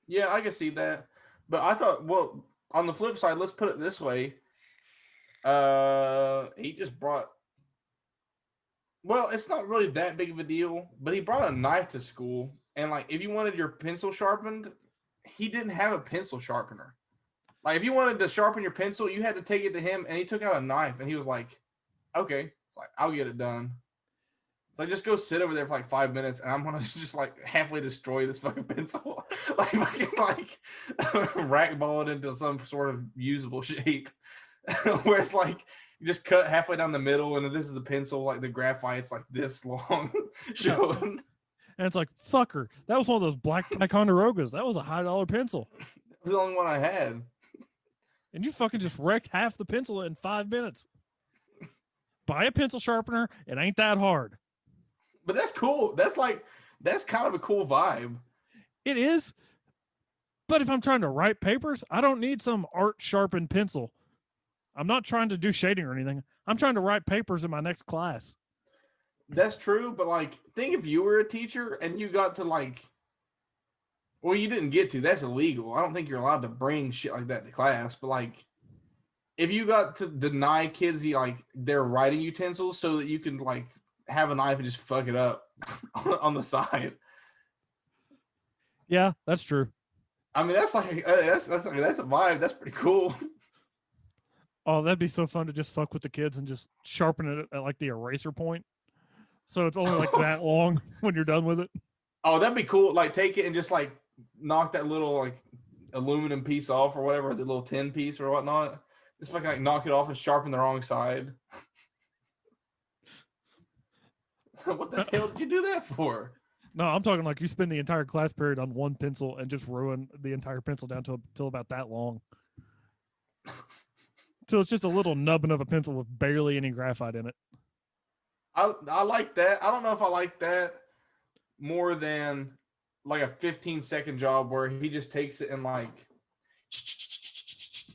Yeah, I can see that. But I thought, well, on the flip side, let's put it this way. He just brought, well, it's not really that big of a deal, but he brought a knife to school. And like, if you wanted your pencil sharpened, he didn't have a pencil sharpener. Like, if you wanted to sharpen your pencil, you had to take it to him, and he took out a knife, and he was like, okay. It's like, I'll get it done. It's like, just go sit over there for like 5 minutes, and I'm gonna just like halfway destroy this fucking pencil. like ragdoll it into some sort of usable shape. Where it's like you just cut halfway down the middle, and this is the pencil, like the graphite's like this long showing. And it's like, fucker, that was one of those black Ticonderogas. That was a $100 pencil. It was the only one I had. And you fucking just wrecked half the pencil in 5 minutes. Buy a pencil sharpener. It ain't that hard. But that's cool. That's kind of a cool vibe. It is. But if I'm trying to write papers, I don't need some art sharpened pencil. I'm not trying to do shading or anything. I'm trying to write papers in my next class. That's true, but like, think if you were a teacher and you got to like, well, you didn't get to. That's illegal. I don't think you're allowed to bring shit like that to class. But like, if you got to deny kids their writing utensils so that you can like have a knife and just fuck it up on the side. Yeah, that's true. I mean, that's like that's a vibe. That's pretty cool. Oh, that'd be so fun to just fuck with the kids and just sharpen it at like the eraser point. So it's only like that long when you're done with it. Oh, that'd be cool. Like, take it and just like knock that little like aluminum piece off or whatever, the little tin piece or whatnot. Just fucking like knock it off and sharpen the wrong side. What the hell did you do that for? No, I'm talking like you spend the entire class period on one pencil and just ruin the entire pencil down till about that long. Till it's just a little nubbin of a pencil with barely any graphite in it. I like that. I don't know if I like that more than like a 15-second job where he just takes it and like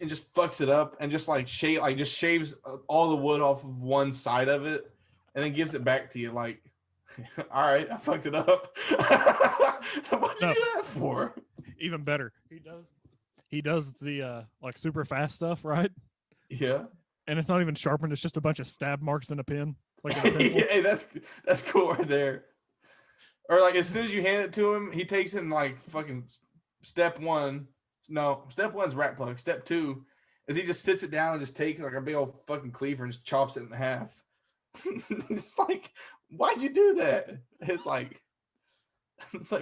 and just fucks it up and just like shaves all the wood off of one side of it and then gives it back to you like, all right, I fucked it up. So what'd you do that for? Even better, he does the like super fast stuff, right? Yeah. And it's not even sharpened. It's just a bunch of stab marks in a pen. Like yeah, that's cool right there. Or like as soon as you hand it to him, he takes it and like fucking step one. No, step one's rat plug. Step two is he just sits it down and just takes like a big old fucking cleaver and just chops it in half. It's like, why'd you do that? It's like,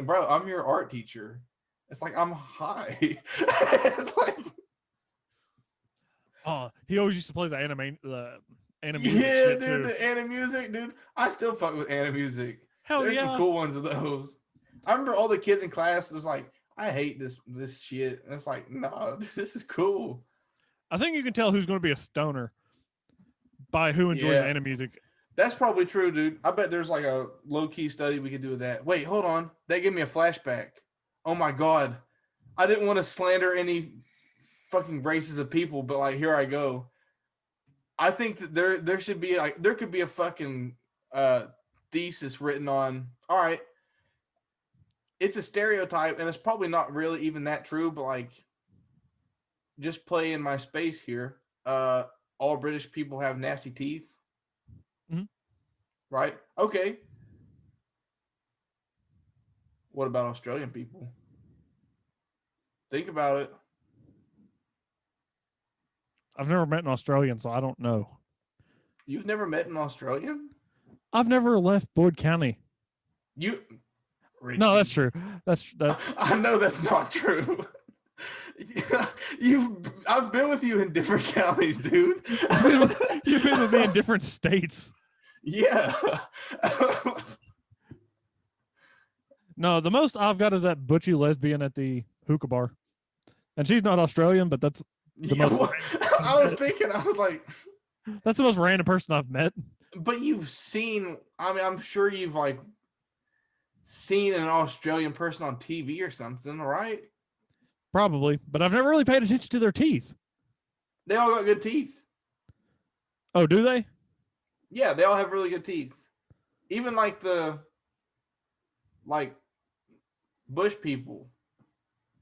bro, I'm your art teacher. It's like, I'm high. It's like, oh, he always used to play the anime music. Yeah, dude, too. the anime music, dude. I still fuck with anime music. Hell There's yeah. some cool ones of those. I remember all the kids in class was like, I hate this shit. And it's like, no, dude, this is cool. I think you can tell who's going to be a stoner by who enjoys anime music. That's probably true, dude. I bet there's like a low-key study we could do with that. Wait, hold on. That gave me a flashback. Oh my God. I didn't want to slander any fucking races of people, but like, here I go. I think that there should be like, there could be a fucking thesis written on, all right, it's a stereotype and it's probably not really even that true, but like, just play in my space here. All British people have nasty teeth. Mm-hmm. Right? Okay. What about Australian people? Think about it. I've never met an Australian, so I don't know. You've never met an Australian? I've never left Boyd County. You, No, that's Richie, true. That's I know that's not true. I've been with you in different counties, dude. you've been with me in different states. Yeah. No, the most I've got is that butchy lesbian at the hookah bar, and she's not Australian, but that's the Yeah, most. well, I was thinking, I was like, That's the most random person I've met. but you've seen. I mean, I'm sure you've like seen an Australian person on TV or something, right? Probably, but I've never really paid attention to their teeth. They all got good teeth. Oh, do they? Yeah, they all have really good teeth. Even like the like bush people,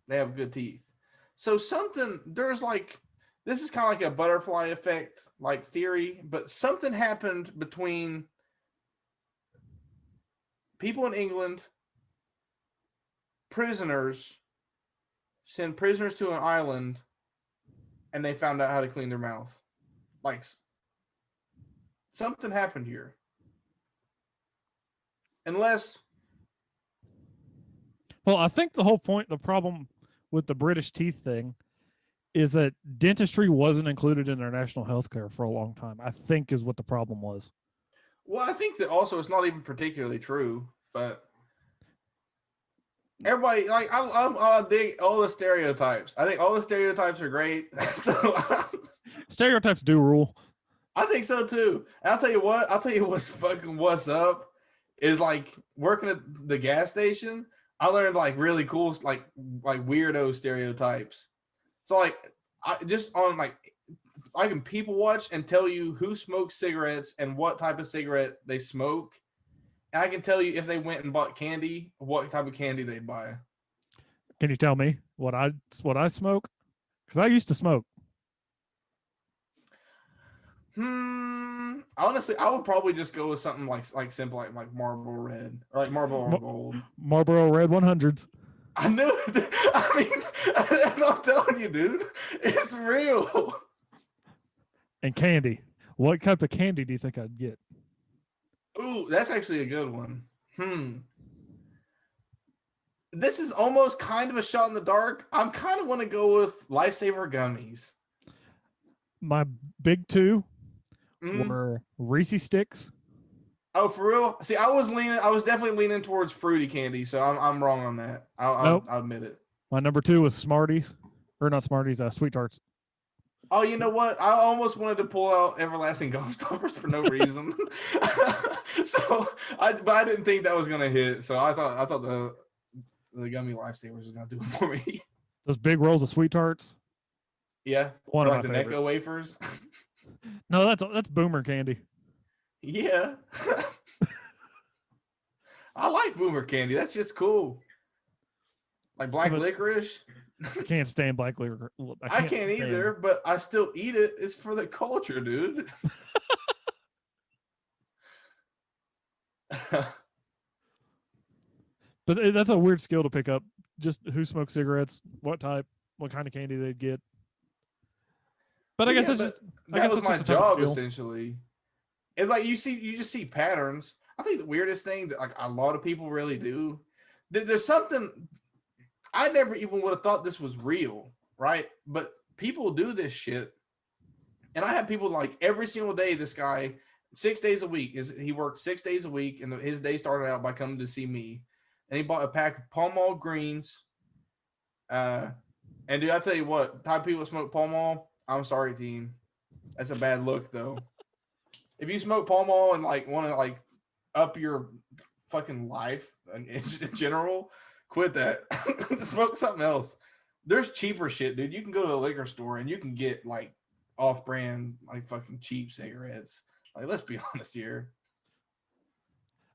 they have good teeth. So something there's like this is kind of like a butterfly effect like theory, but something happened between people in England, prisoners, send prisoners to an island, and they found out how to clean their mouth. Like something happened here. Unless Well, I think the whole point, the problem with the British teeth thing is that dentistry wasn't included in their national health care for a long time, I think is what the problem was. well, I think that also it's not even particularly true, but everybody like I dig all the stereotypes. I think all the stereotypes are great. So Stereotypes do rule. I think so too. And I'll tell you what. I'll tell you what's up is like working at the gas station. I learned like really cool like weirdo stereotypes. So like I just on like I can people watch and tell you who smokes cigarettes and what type of cigarette they smoke. And I can tell you if they went and bought candy, what type of candy they'd buy. Can you tell me what I smoke? Because I used to smoke. Honestly, I would probably just go with something like simple like Marlboro Red or like Marlboro Gold. Marlboro Red 100s. I knew it. I mean, I'm telling you, dude, it's real. And candy. What type of candy do you think I'd get? Ooh, that's actually a good one. This is almost kind of a shot in the dark. I'm kind of want to go with Lifesaver gummies. My big two were Reese's Sticks. Oh, for real? See, I was definitely leaning towards fruity candy, so I'm wrong on that. I'll admit it. My number two was Smarties, or not Smarties, Sweet Tarts. Oh, you know what? I almost wanted to pull out Everlasting Gobstoppers for no reason. But I didn't think that was gonna hit. So I thought the gummy Lifesavers was gonna do it for me. Those big rolls of Sweet Tarts. Yeah, One of like my the favorites. Necco wafers. No, that's Boomer candy. Yeah. I like Boomer candy. That's just cool. Like black licorice. I can't stand black licorice. I can't either, but I still eat it. It's for the culture, dude. But that's a weird skill to pick up. Just who smokes cigarettes, what type, what kind of candy they'd get. But I guess that was my job essentially. It's like you just see patterns. I think the weirdest thing that like a lot of people really do. There's something I never even would have thought this was real, right? But people do this shit, and I have people like every single day. This guy, 6 days a week, he worked 6 days a week, and his day started out by coming to see me, and he bought a pack of Pall Mall greens. And dude, I tell you what, type of people that smoke Pall Mall, I'm sorry, team, that's a bad look though. If you smoke Pall Mall and like want to like up your fucking life in general, quit that. Smoke something else. There's cheaper shit, dude. You can go to a liquor store and you can get like off-brand, like fucking cheap cigarettes. Like, let's be honest here.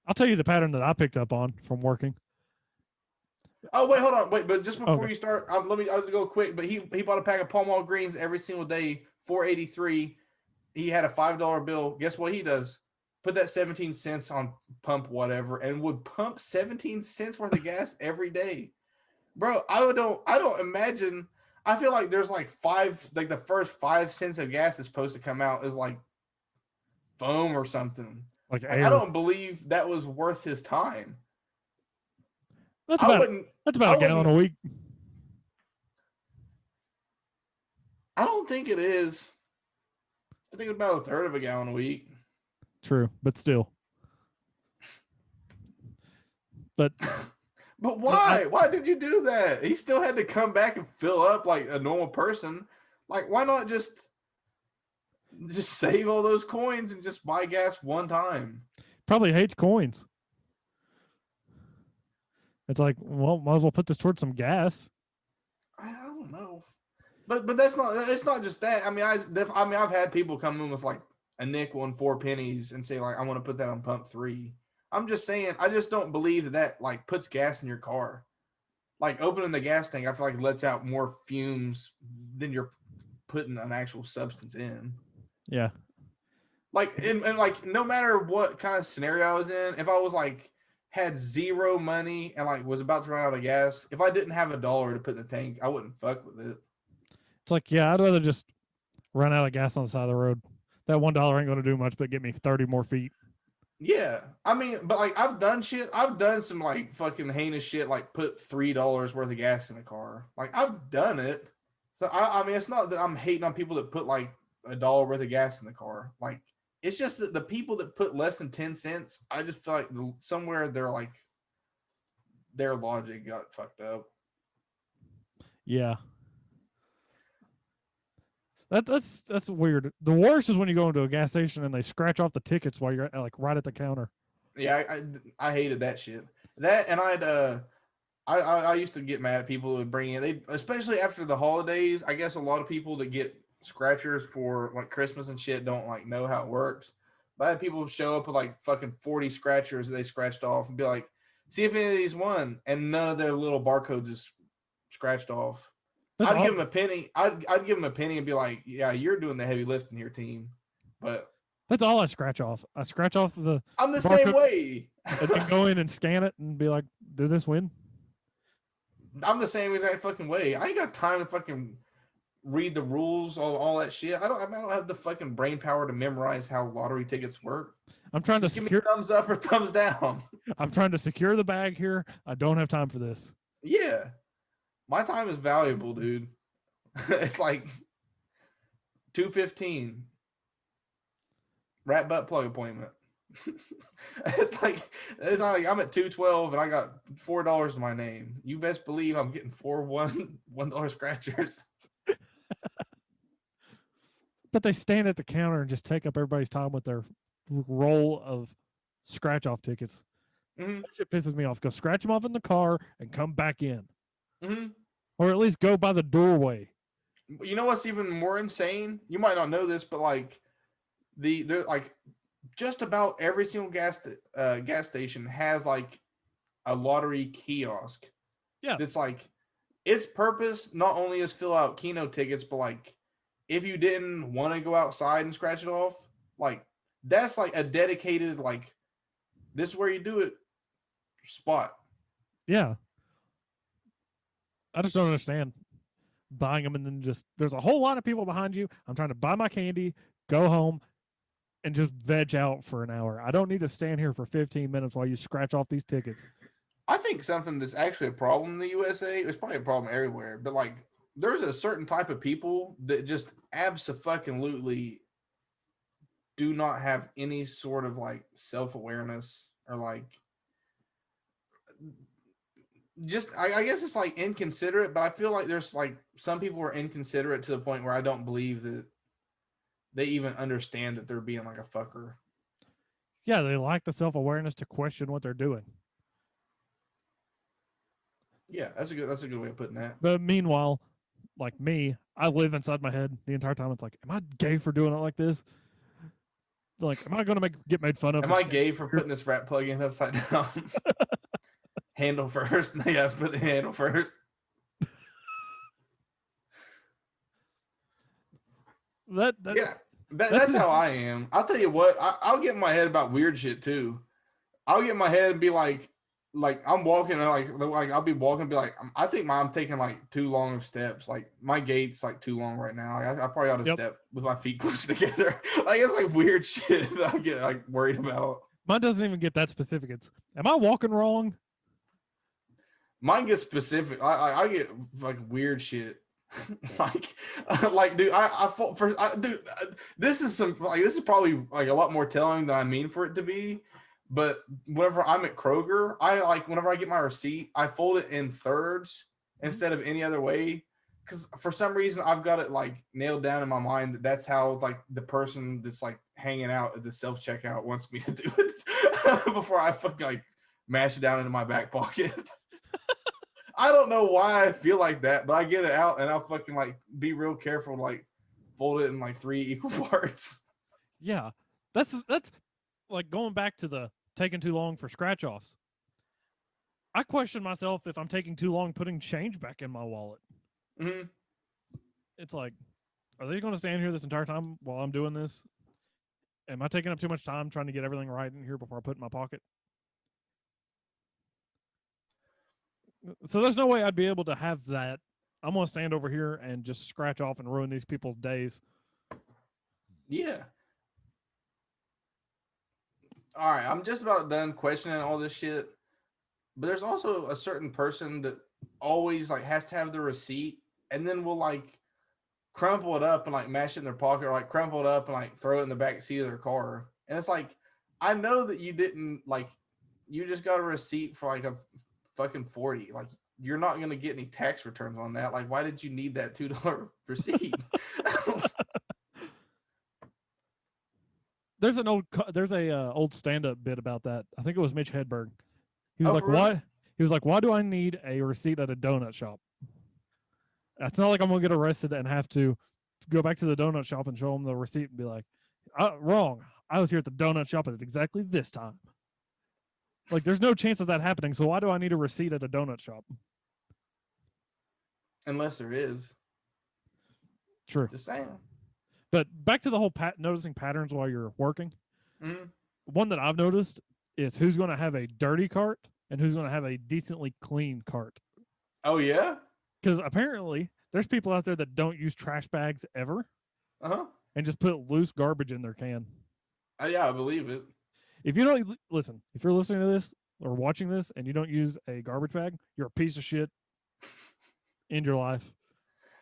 I'll tell you the pattern that I picked up on from working. Oh wait, hold on, wait. But just before you start, I'll go quick. But he bought a pack of Pall Mall greens every single day, $4.83. He had a $5 bill. Guess what he does? Put that 17 cents on pump whatever, and would pump 17 cents worth of gas every day. Bro, I don't imagine. I feel like there's like the first 5 cents of gas that's supposed to come out is like foam or something. Like I don't believe that was worth his time. That's I about wouldn't. that's I about a gallon a wouldn't. week. I don't think it is. I think it's about a third of a gallon a week. True, but still. But But I, why? Why did you do that? He still had to come back and fill up like a normal person. Like, why not just save all those coins and just buy gas one time? probably hates coins. It's like, well, might as well put this towards some gas. I don't know. But that's not. It's not just that. I mean, I've had people come in with like a nickel and 4 pennies and say like, I want to put that on pump 3. I'm just saying, I just don't believe that like puts gas in your car. Like opening the gas tank, I feel like it lets out more fumes than you're putting an actual substance in. Yeah. Like and like no matter what kind of scenario I was in, if I was like had zero money and like was about to run out of gas, if I didn't have $1 to put in the tank, I wouldn't fuck with it. It's like, yeah, I'd rather just run out of gas on the side of the road. That $1 ain't going to do much but get me 30 more feet. Yeah. I mean, but like I've done shit. I've done some like fucking heinous shit, like put $3 worth of gas in a car. Like I've done it. So I mean, it's not that I'm hating on people that put like $1 worth of gas in the car. Like it's just that the people that put less than 10 cents, I just feel like somewhere they're like their logic got fucked up. Yeah. That's weird. The worst is when you go into a gas station and they scratch off the tickets while you're like right at the counter. Yeah, I hated that shit. That and I used to get mad at people who would bring in especially after the holidays. I guess a lot of people that get scratchers for like Christmas and shit don't like know how it works. But I had people show up with like fucking 40 scratchers that they scratched off and be like, see if any of these won, and none of their little barcodes is scratched off. I'd give them a penny. I'd give them a penny and be like, yeah, you're doing the heavy lifting here, team. But that's all I scratch off. I scratch off the I'm the same way. And then go in and scan it and be like, did this win? I'm the same exact fucking way. I ain't got time to fucking read the rules, all that shit. I don't have the fucking brain power to memorize how lottery tickets work. I'm trying to give me thumbs up or thumbs down. I'm trying to secure the bag here. I don't have time for this. Yeah. My time is valuable, dude. It's like 2:15. Rat butt plug appointment. It's not like I'm at 2:12 and I got $4 to my name. You best believe I'm getting $1 scratchers. But they stand at the counter and just take up everybody's time with their roll of scratch off tickets. Mm-hmm. That shit pisses me off. Go scratch them off in the car and come back in. Mm-hmm. Or at least go by the doorway. You know what's even more insane? You might not know this, but like they're like just about every single gas station has like a lottery kiosk. Yeah. That's like its purpose not only is fill out Keno tickets, but like if you didn't want to go outside and scratch it off, like that's like a dedicated like this is where you do it spot. Yeah. I just don't understand buying them and then just there's a whole lot of people behind you. I'm trying to buy my candy, go home, and just veg out for an hour. I don't need to stand here for 15 minutes while you scratch off these tickets. I think something that's actually a problem in the USA, it's probably a problem everywhere, but like there's a certain type of people that just abso-fucking-lutely do not have any sort of like self-awareness or like just I guess it's like inconsiderate, but I feel like there's like some people are inconsiderate to the point where I don't believe that they even understand that they're being like a fucker. Yeah, they lack the self-awareness to question what they're doing. Yeah, that's a good way of putting that. But meanwhile, like me, I live inside my head the entire time. It's like, am I gay for doing it like this? Like, am I going to get made fun of? Am I gay for putting this rat plug in upside down? Handle first. Yeah, put the handle first. That's how I am. I'll tell you what, I'll get in my head about weird shit too. I'll get in my head and be like I'm walking and like I'll be walking and be like, I think I'm taking like too long of steps. Like my gait's like too long right now. I probably ought to step with my feet close together. Like it's like weird shit that I get like worried about. Mine doesn't even get that specific. It's, am I walking wrong? Mine gets specific. I get like weird shit. like, dude, this is this is probably like a lot more telling than I mean for it to be. But whenever I'm at Kroger, whenever I get my receipt, I fold it in thirds instead of any other way. Because for some reason I've got it like nailed down in my mind that that's how like the person that's like hanging out at the self checkout wants me to do it before I fucking like mash it down into my back pocket. I don't know why I feel like that, but I get it out and I'll fucking like be real careful to like fold it in like 3 equal parts. Yeah, that's like going back to the taking too long for scratch offs. I question myself if I'm taking too long putting change back in my wallet. Mm-hmm. It's like, are they going to stand here this entire time while I'm doing this? Am I taking up too much time trying to get everything right in here before I put it in my pocket? So there's no way I'd be able to have that. I'm going to stand over here and just scratch off and ruin these people's days. Yeah. All right, I'm just about done questioning all this shit. But there's also a certain person that always like has to have the receipt and then will like crumple it up and like mash it in their pocket, or like crumple it up and like throw it in the back seat of their car. And it's like, I know that you didn't like, you just got a receipt for like a fucking 40. Like, you're not going to get any tax returns on that. Like, why did you need that $2 receipt? There's a old stand-up bit about that. I think it was Mitch Hedberg. He was like, for real? "Why?" He was like, "Why do I need a receipt at a donut shop? It's not like I'm gonna get arrested and have to go back to the donut shop and show them the receipt and be like, wrong. I was here at the donut shop at exactly this time. Like, there's no chance of that happening. So why do I need a receipt at a donut shop? Unless there is. True. Just saying. But back to the whole noticing patterns while you're working. Mm-hmm. One that I've noticed is who's going to have a dirty cart and who's going to have a decently clean cart. Oh, yeah? Because apparently there's people out there that don't use trash bags ever. Uh-huh. And just put loose garbage in their can. Yeah, I believe it. If you don't listen, if you're listening to this or watching this and you don't use a garbage bag, you're a piece of shit. End your life.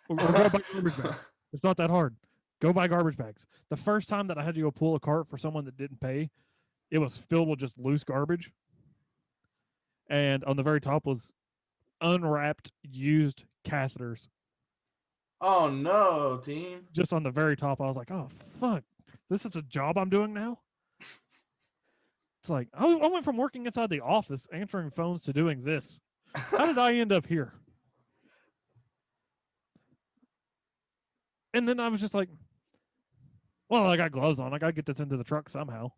Or go buy garbage bags. It's not that hard. Go buy garbage bags. The first time that I had to go pull a cart for someone that didn't pay, it was filled with just loose garbage. And on the very top was unwrapped used catheters. Oh, no, team. Just on the very top, I was like, oh, fuck. This is a job I'm doing now? It's like, I went from working inside the office, answering phones, to doing this. How did I end up here? And then I was just like, well, I got gloves on. I got to get this into the truck somehow.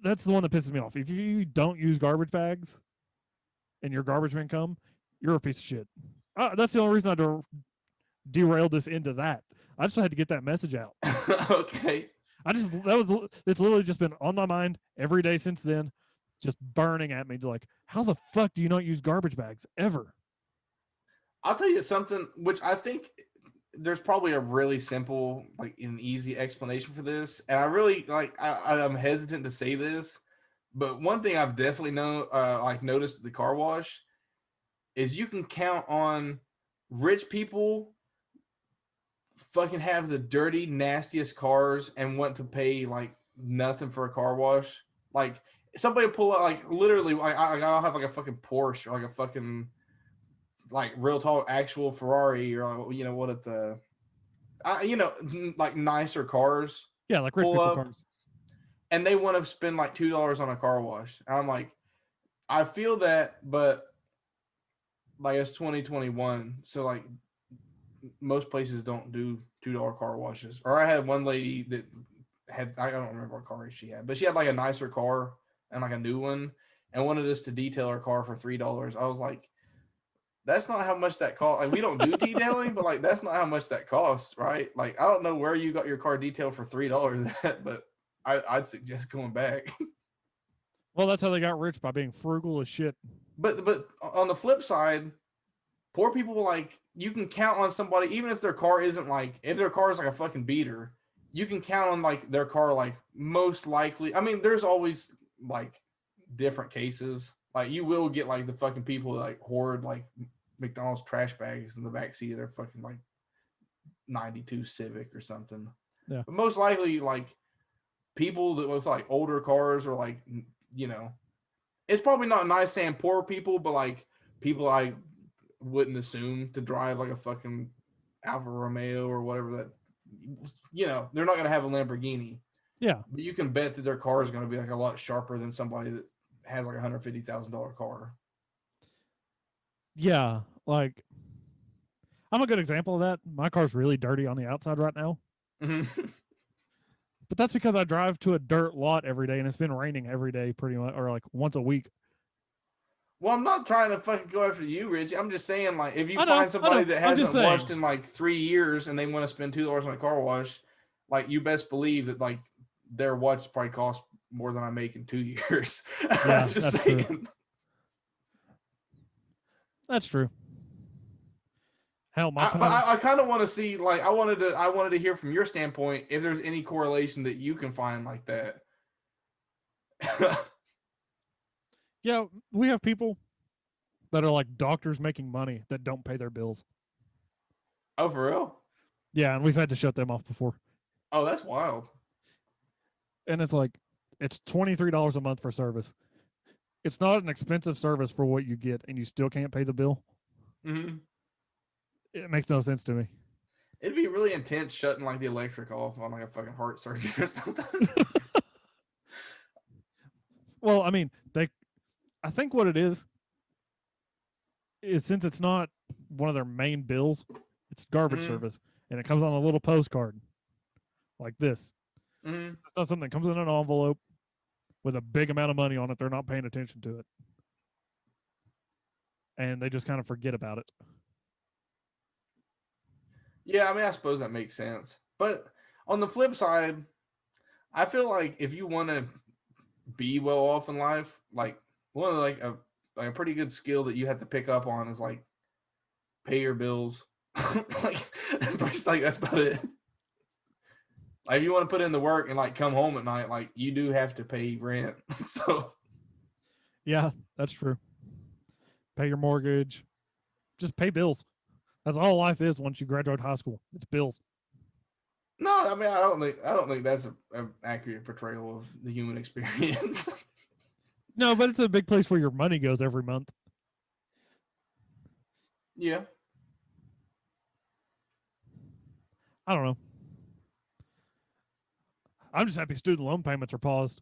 That's the one that pisses me off. If you don't use garbage bags and your garbage men come, you're a piece of shit. That's the only reason I derailed this into that. I just had to get that message out. Okay. It's literally just been on my mind every day since then, just burning at me. Like, how the fuck do you not use garbage bags ever? I'll tell you something, which I think there's probably a really simple, like an easy explanation for this. And I really I'm hesitant to say this, but one thing I've definitely noticed at the car wash is you can count on rich people fucking have the dirty, nastiest cars and want to pay like nothing for a car wash. Like, somebody pull out, like, literally, I'll have like a fucking Porsche or like a fucking like real tall actual Ferrari, or like, you know what, like nicer cars. Yeah, like rich people cars. And they want to spend like $2 on a car wash. And I'm like, I feel that, but like it's 2021, so like most places don't do $2 car washes. Or I had one lady that had, I don't remember what car she had, but she had like a nicer car and like a new one, and wanted us to detail her car for $3. I was like, that's not how much that costs. Like, we don't do detailing, but like that's not how much that costs, right? Like, I don't know where you got your car detailed for $3 at, but I'd suggest going back. Well, that's how they got rich, by being frugal as shit. But on the flip side, poor people, like, you can count on somebody, even if their car isn't like, if their car is like a fucking beater, you can count on like their car, like most likely. I mean, there's always like different cases. Like you will get like the fucking people that, like hoard like McDonald's trash bags in the back seat of their fucking like 92 Civic or something. Yeah. But most likely like people that with like older cars or like, you know, it's probably not nice saying poor people, but like people I wouldn't assume to drive like a fucking Alfa Romeo or whatever that, you know, they're not going to have a Lamborghini. Yeah. But you can bet that their car is going to be like a lot sharper than somebody that has like $150,000 car. Yeah. Like, I'm a good example of that. My car's really dirty on the outside right now. Mm-hmm. But that's because I drive to a dirt lot every day and it's been raining every day pretty much, or like once a week. Well, I'm not trying to fucking go after you, Richie. I'm just saying, like, if you I know, find somebody that hasn't saying. washed in like 3 years and they want to spend $2 on a car wash, like, you best believe that like their watch probably costs more than I make in 2 years. Yeah, just that's saying. true. That's true. Hell, I kind of want to see, like, I wanted to hear from your standpoint if there's any correlation that you can find like that. Yeah, we have people that are like doctors making money that don't pay their bills. Oh, for real? Yeah, and we've had to shut them off before. Oh, that's wild. And it's like, it's $23 a month for service. It's not an expensive service for what you get, and you still can't pay the bill. Mm-hmm. It makes no sense to me. It'd be really intense shutting like the electric off on like a fucking heart surgeon or something. Well, I mean, I think what it is since it's not one of their main bills, it's garbage service, and it comes on a little postcard like this. Mm-hmm. It's not something that comes in an envelope with a big amount of money on it. They're not paying attention to it, and they just kind of forget about it. Yeah, I mean, I suppose that makes sense. But on the flip side, I feel like if you want to be well off in life, like one of like a pretty good skill that you have to pick up on is like pay your bills. like that's about it. Like if you want to put in the work and like come home at night, like you do have to pay rent. So yeah, that's true. Pay your mortgage, just pay bills. That's all life is once you graduate high school. It's bills. No, I mean I don't think that's an accurate portrayal of the human experience. No, but it's a big place where your money goes every month. Yeah. I don't know. I'm just happy student loan payments are paused.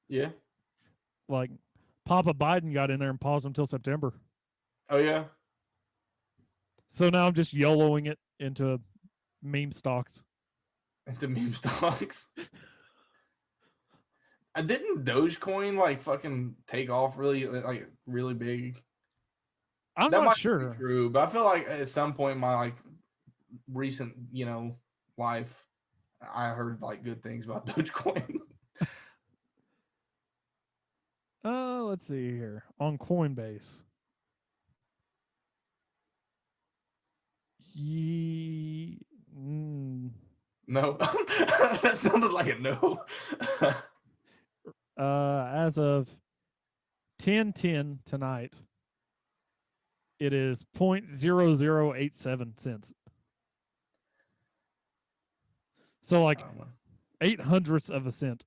Yeah. Like Papa Biden got in there and paused until September. Oh yeah. So now I'm just YOLOing it into meme stocks. Into meme stocks. Didn't Dogecoin like fucking take off really big? I'm That not might sure. be true, but I feel like at some point in my like recent, life, I heard like good things about Dogecoin. Let's see here on Coinbase. No, that sounded like a no. As of 10:10 tonight, it is 0.0087 cents. So like 0.08 of a cent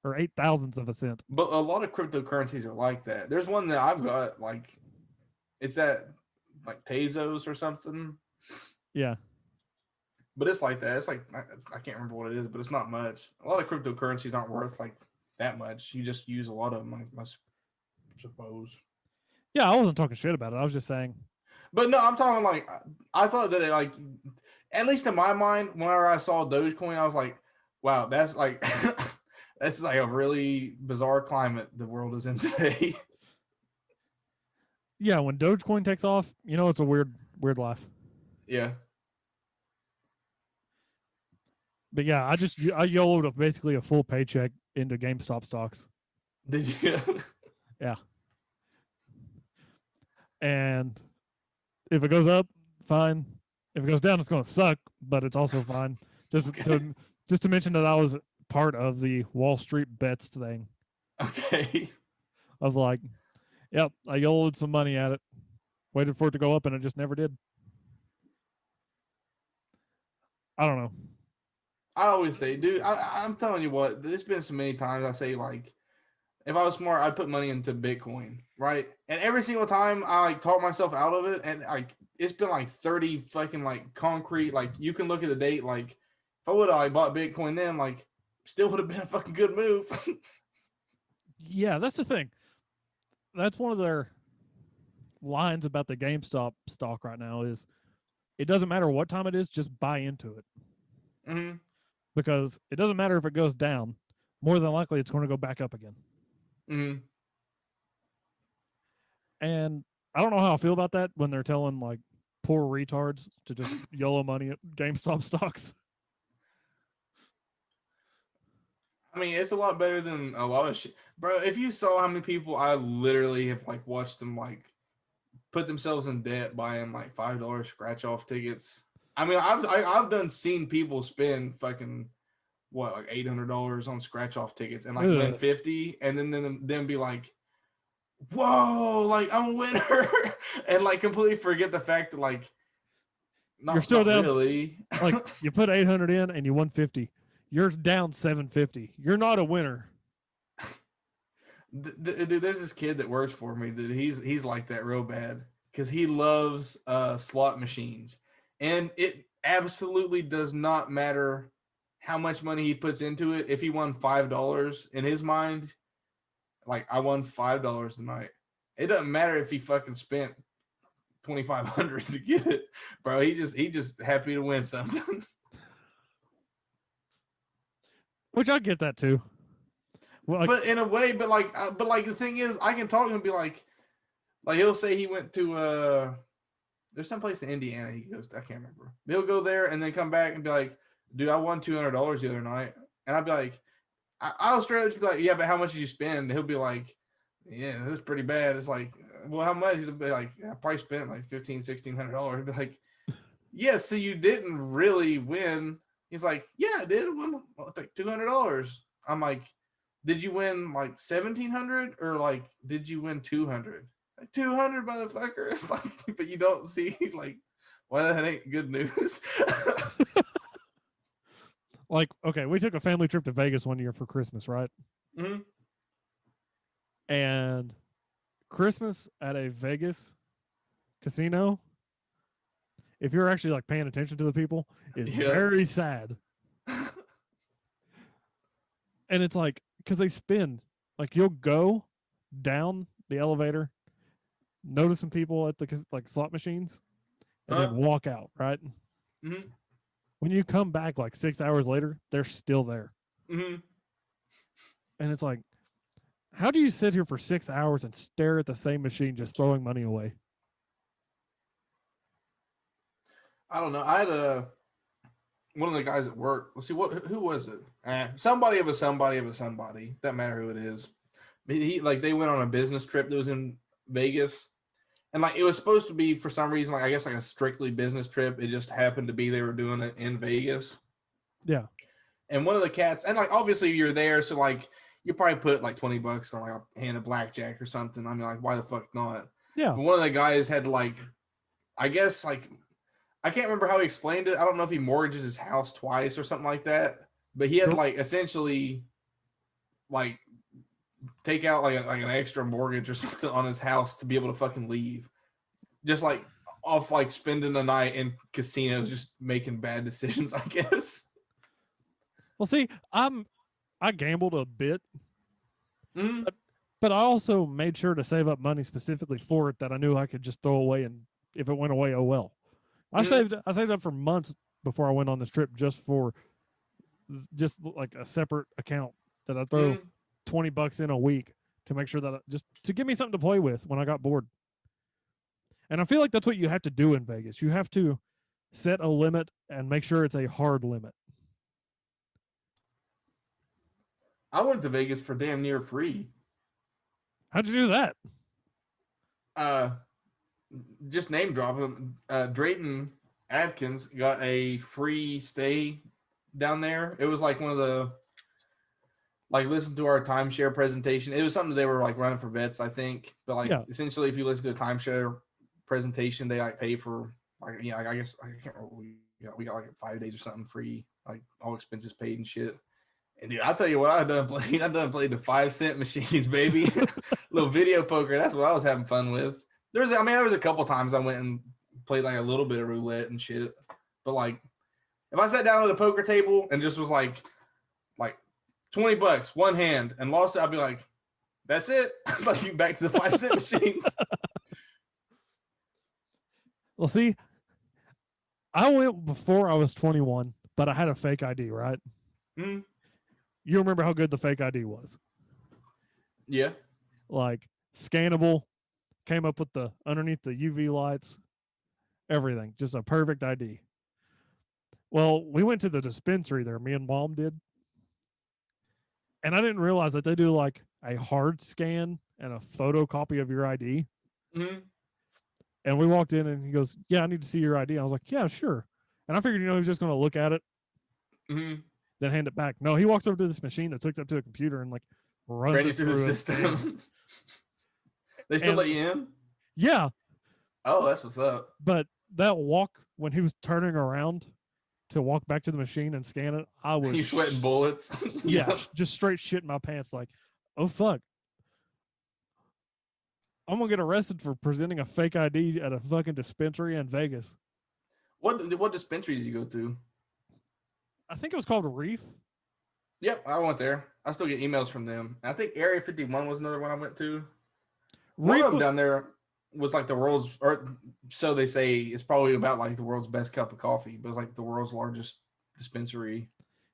or 0.08 of a cent. But a lot of cryptocurrencies are like that. There's one that I've got, like, it's that like Tezos or something. Yeah. But it's like that. It's like I can't remember what it is, but it's not much. A lot of cryptocurrencies aren't worth like that much. You just use a lot of them, I suppose. Yeah, I wasn't talking shit about it. I was just saying. But no, I'm talking like I thought that it, like, at least in my mind, whenever I saw Dogecoin, I was like, wow, that's like that's like a really bizarre climate the world is in today. Yeah, when Dogecoin takes off, it's a weird life. Yeah. But yeah, I YOLO'd basically a full paycheck into GameStop stocks. Did you? Yeah. And if it goes up, fine. If it goes down, it's going to suck, but it's also fine. Just to mention that I was part of the Wall Street bets thing. Okay. of like, yep, I YOLO'd some money at it, waited for it to go up, and it just never did. I don't know. I always say, dude, I'm telling you what, there's been so many times I say, like, if I was smart, I'd put money into Bitcoin, right? And every single time I like talk myself out of it, and like it's been like 30 fucking like concrete, like you can look at the date, like if I would have like bought Bitcoin then, like still would have been a fucking good move. Yeah, that's the thing. That's one of their lines about the GameStop stock right now is it doesn't matter what time it is, just buy into it. Mm-hmm. Because it doesn't matter if it goes down, more than likely it's going to go back up again. Mm-hmm. And I don't know how I feel about that when they're telling like poor retards to just YOLO money at GameStop stocks. I mean, it's a lot better than a lot of shit, bro. If you saw how many people I literally have like watched them like put themselves in debt buying like $5 scratch off tickets. I mean, I've done seen people spend fucking what like $800 on scratch off tickets and like win 50, and then be like, whoa, like I'm a winner, and like completely forget the fact that like you're still not down. really. Like you put 800 in and you won 50. You're down 750. You're not a winner. Dude, there's this kid that works for me that he's like that real bad because he loves slot machines, and it absolutely does not matter how much money he puts into it. If he won $5 in his mind, like I won $5 tonight. It doesn't matter if he fucking spent 2,500 to get it, bro. He just happy to win something. Which I get that too. Well, like, But in a way, but like the thing is, I can talk to him and be like he'll say he went to there's some place in Indiana he goes to, I can't remember. He'll go there and then come back and be like, dude, I won $200 the other night, and I'd be like, I'll straight up be like, yeah, but how much did you spend? And he'll be like, yeah, that's pretty bad. It's like, well, how much? He'll be like, yeah, I probably spent like $1,500-$1,600. He'd be like, yeah, so you didn't really win. He's like, yeah, I did. I won like $200. I'm like, did you win like 1,700 or like did you win 200? Like 200, motherfucker. It's like, but you don't see like why that ain't good news. like, okay, we took a family trip to Vegas one year for Christmas, right? Mm-hmm. And Christmas at a Vegas casino, if you're actually like paying attention to the people, is very sad. And it's like, because they spin, like you'll go down the elevator, notice some people at the like slot machines, and then walk out, right? Mm-hmm. When you come back like 6 hours later, they're still there. Mm-hmm. And it's like, how do you sit here for 6 hours and stare at the same machine just throwing money away? I don't know. I had one of the guys at work. Let's see who was it? Somebody of a somebody of a somebody. Doesn't matter who it is. He like they went on a business trip that was in Vegas. And like it was supposed to be for some reason, like I guess like a strictly business trip. It just happened to be they were doing it in Vegas. Yeah. And one of the cats, and like obviously you're there, so like you probably put like $20 on like a hand of blackjack or something. I mean, like why the fuck not? Yeah. But one of the guys had like, I guess like I can't remember how he explained it. I don't know if he mortgages his house twice or something like that. But he had like essentially like take out like an extra mortgage or something on his house to be able to fucking leave. Just like off like spending the night in casinos, just making bad decisions, I guess. Well, see, I gambled a bit, Mm-hmm. but I also made sure to save up money specifically for it that I knew I could just throw away, and if it went away, oh well. I saved up for months before I went on this trip just like a separate account that I throw $20 in a week to make sure that just to give me something to play with when I got bored. And I feel like that's what you have to do in Vegas. You have to set a limit and make sure it's a hard limit. I went to Vegas for damn near free. How'd you do that? Just name drop him. Drayton Adkins got a free stay down there. It was like one of the like listen to our timeshare presentation. It was something they were like running for vets, I think. But like Yeah. essentially, if you listen to a timeshare presentation, they like pay for like I guess I can't remember. We got like 5 days or something free, like all expenses paid and shit. And dude, I'll tell you what I done played. I done played the 5-cent machines, baby. Little video poker. That's what I was having fun with. There was a couple times I went and played like a little bit of roulette and shit. But like, if I sat down at a poker table and just was like $20, one hand, and lost it, I'd be like, that's it. It's like you back to the 5-cent machines. Well, see, I went before I was 21, but I had a fake ID, right? Mm-hmm. You remember how good the fake ID was? Yeah. Like scannable, came up with the underneath the UV lights, everything, just a perfect ID. Well, we went to the dispensary there, me and Mom did. And I didn't realize that they do like a hard scan and a photocopy of your ID. Mm-hmm. And we walked in and he goes, yeah, I need to see your ID. I was like, yeah, sure. And I figured, he was just going to look at it, then hand it back. No, he walks over to this machine that's hooked up to a computer and like runs Ran you it through the through system. They still let you in? Yeah. Oh, that's what's up. But that walk when he was turning around to walk back to the machine and scan it, I was You sweating bullets. yeah, just straight shit in my pants. Like, oh fuck, I'm gonna get arrested for presenting a fake ID at a fucking dispensary in Vegas. What dispensaries you go to? I think it was called Reef. Yep, I went there. I still get emails from them. I think Area 51 was another one I went to. One Reef of them down there was like the world's, or so they say, it's probably about like the world's best cup of coffee, but it's like the world's largest dispensary.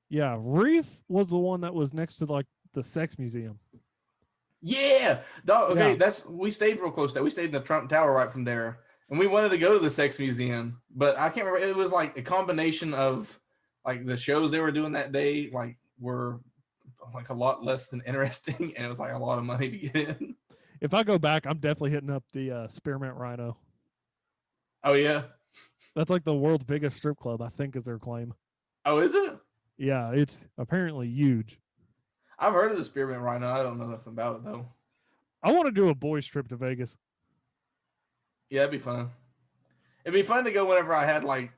Yeah, Reef was the one that was next to like the sex museum. Yeah. Dog, okay, Yeah. we stayed real close to that. We stayed in the Trump Tower right from there. And we wanted to go to the sex museum, but I can't remember. It was like a combination of like the shows they were doing that day, like were like a lot less than interesting, and it was like a lot of money to get in. If I go back, I'm definitely hitting up the Spearmint Rhino. Oh yeah. That's like the world's biggest strip club, I think, is their claim. Oh, is it? Yeah, it's apparently huge. I've heard of the Spearmint Rhino. I don't know nothing about it though. I want to do a boys trip to Vegas. Yeah, it'd be fun. It'd be fun to go whenever I had like.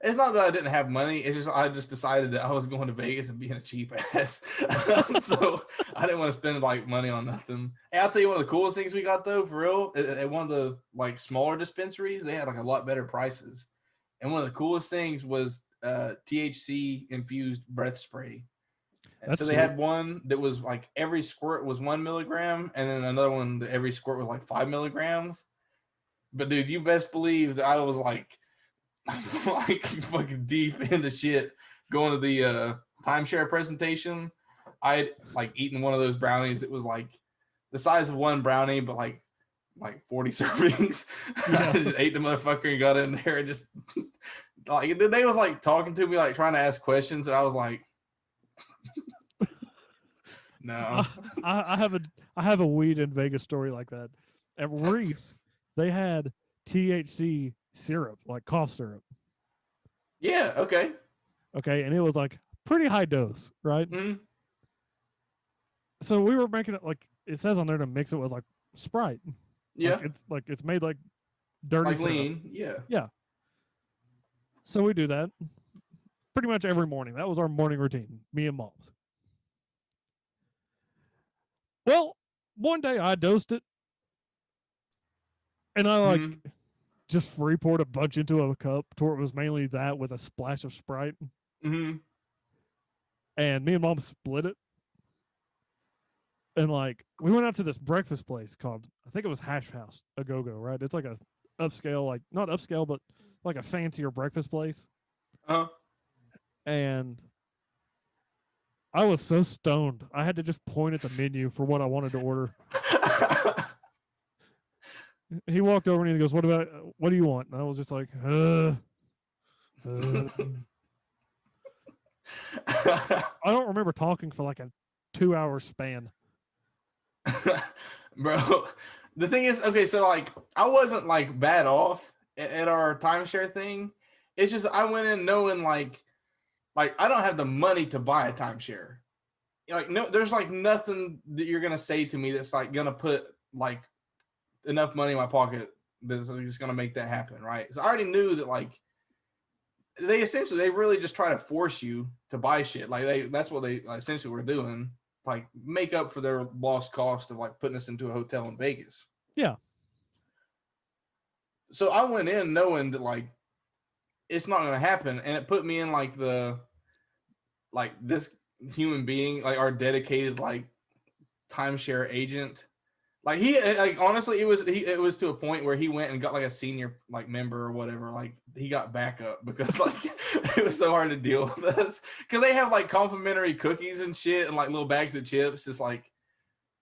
It's not that I didn't have money. It's just I just decided that I was going to Vegas and being a cheap ass, so I didn't want to spend like money on nothing. And I'll tell you one of the coolest things we got though, for real, at one of the like smaller dispensaries, they had like a lot better prices. And one of the coolest things was THC infused breath spray. And so they had one that was like every squirt was 1 milligram, and then another one that every squirt was like 5 milligrams. But dude, you best believe that I was like fucking deep into shit going to the timeshare presentation. I'd like eaten one of those brownies. It was like the size of one brownie, but like 40 servings. Yeah. I just ate the motherfucker and got in there and just like they was like talking to me, like trying to ask questions, and I was like, no. I have a weed in Vegas story like that. At Reef, they had THC syrup, like cough syrup. Yeah, okay. Okay, and it was like pretty high dose, right? Mm-hmm. So we were making it like it says on there to mix it with like Sprite. Yeah. It's made like dirty like syrup. lean. Yeah. Yeah. So we do that pretty much every morning. That was our morning routine, me and Mom's. Well, one day I dosed it and I like just free poured a bunch into a cup to where it was mainly that with a splash of Sprite. Mm-hmm. And me and Mom split it. And like we went out to this breakfast place called, I think it was Hash House, a go-go, right? It's like a upscale, like not upscale, but like a fancier breakfast place. Uh-huh. And I was so stoned. I had to just point at the menu for what I wanted to order. He walked over and he goes, what do you want? And I was just like, I don't remember talking for like a 2-hour span. Bro, the thing is, okay, so like I wasn't like bad off at our timeshare thing. It's just I went in knowing like I don't have the money to buy a timeshare. like no, there's like nothing that you're gonna say to me that's like gonna put like enough money in my pocket that's just gonna make that happen, right? So I already knew that like they really just try to force you to buy shit. Like that's what they essentially were doing, like make up for their lost cost of like putting us into a hotel in Vegas. Yeah. So I went in knowing that like it's not gonna happen, and it put me in like this human being, like our dedicated like timeshare agent. Like he like honestly, it was to a point where he went and got like a senior like member or whatever. Like he got backup because like it was so hard to deal with us because they have like complimentary cookies and shit and like little bags of chips. It's like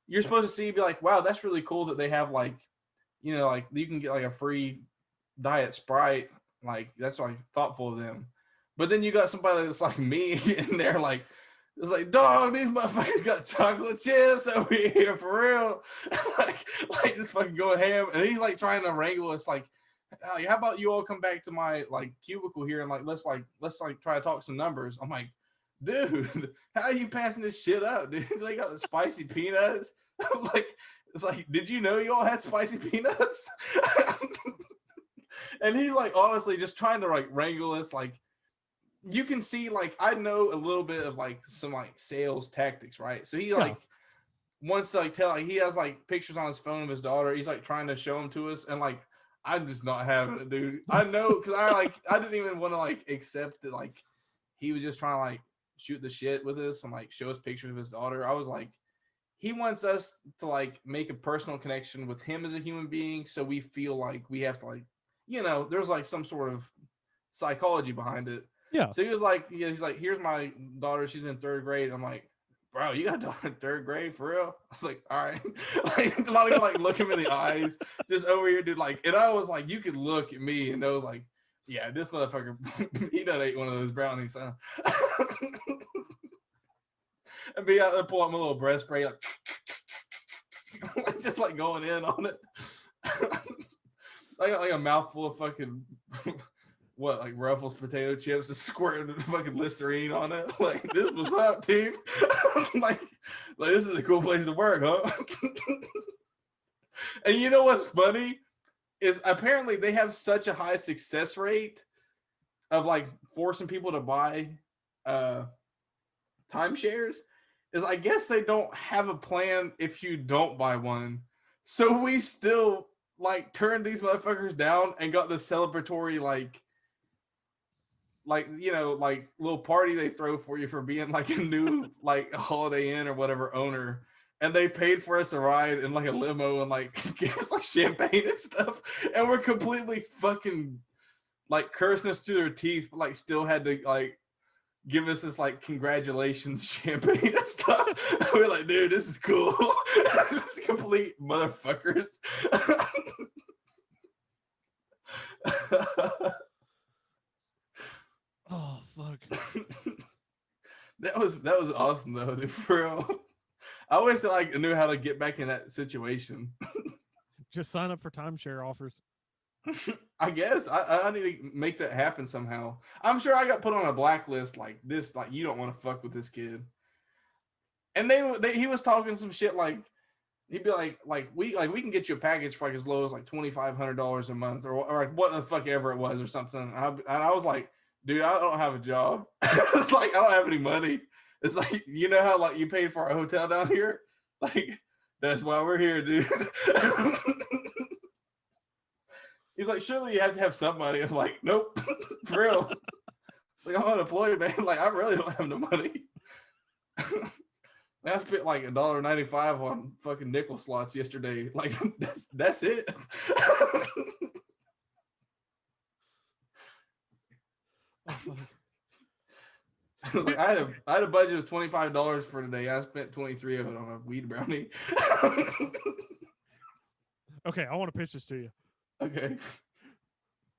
you're supposed to see, be like, wow, that's really cool that they have like, you know, like you can get like a free diet Sprite. Like that's like thoughtful of them. But then you got somebody that's like me in there, like it's like, dog, these motherfuckers got chocolate chips over here for real. like just fucking going ham. And he's like trying to wrangle us, like, how about you all come back to my like cubicle here and let's try to talk some numbers. I'm like, dude, how are you passing this shit up, dude? They got the spicy peanuts. I'm like, it's like, did you know you all had spicy peanuts? And he's like honestly just trying to like wrangle us, like you can see like I know a little bit of like some like sales tactics, right? So he like wants to like tell, like he has like pictures on his phone of his daughter. He's like trying to show them to us, and like I'm just not having it, dude. I know because I didn't even want to like accept that like he was just trying to like shoot the shit with us and like show us pictures of his daughter. I was like, he wants us to like make a personal connection with him as a human being, so we feel like we have to like, you know, there's like some sort of psychology behind it. Yeah. So he was like, he's like, here's my daughter. She's in 3rd grade. I'm like, bro, you got a daughter in 3rd grade for real? I was like, all right. Like, I'm not gonna like look him in the eyes, just over here, dude. Like, and I was like, you could look at me and know, like, yeah, this motherfucker, he done ate one of those brownies, huh? And be out there, pull out my little breast spray, like, just like going in on it. I got like a mouthful of fucking. What, like Ruffles potato chips, just squirting fucking Listerine on it? Like, this was up, team. like this is a cool place to work, huh? And you know what's funny is apparently they have such a high success rate of like forcing people to buy timeshares. Is I guess they don't have a plan if you don't buy one. So we still like turned these motherfuckers down and got the celebratory like you know, like little party they throw for you for being like a new like Holiday Inn or whatever owner, and they paid for us a ride in like a limo and like gave us like champagne and stuff, and we're completely fucking like cursing us through their teeth, but like still had to like give us this like congratulations champagne and stuff. We're like, dude, this is cool. This is complete motherfuckers. Oh fuck. That was awesome though, dude, for real. I wish that like I knew how to get back in that situation. Just sign up for timeshare offers. I guess I need to make that happen somehow. I'm sure I got put on a blacklist like this, like you don't want to fuck with this kid. And he was talking some shit like he'd be like we can get you a package for like as low as like $2,500 a month or like what the fuck ever it was or something. And I was like, dude, I don't have a job. It's like I don't have any money. It's like, you know how like you paid for a hotel down here? Like that's why we're here, dude. He's like, surely you have to have somebody. I'm like, nope, for real. Like I'm unemployed, man. Like I really don't have no money. I spent like $1.95 on fucking nickel slots yesterday. Like that's it. Like I had a budget of $25 for today. I spent 23 of it on a weed brownie. Okay, I want to pitch this to you. Okay.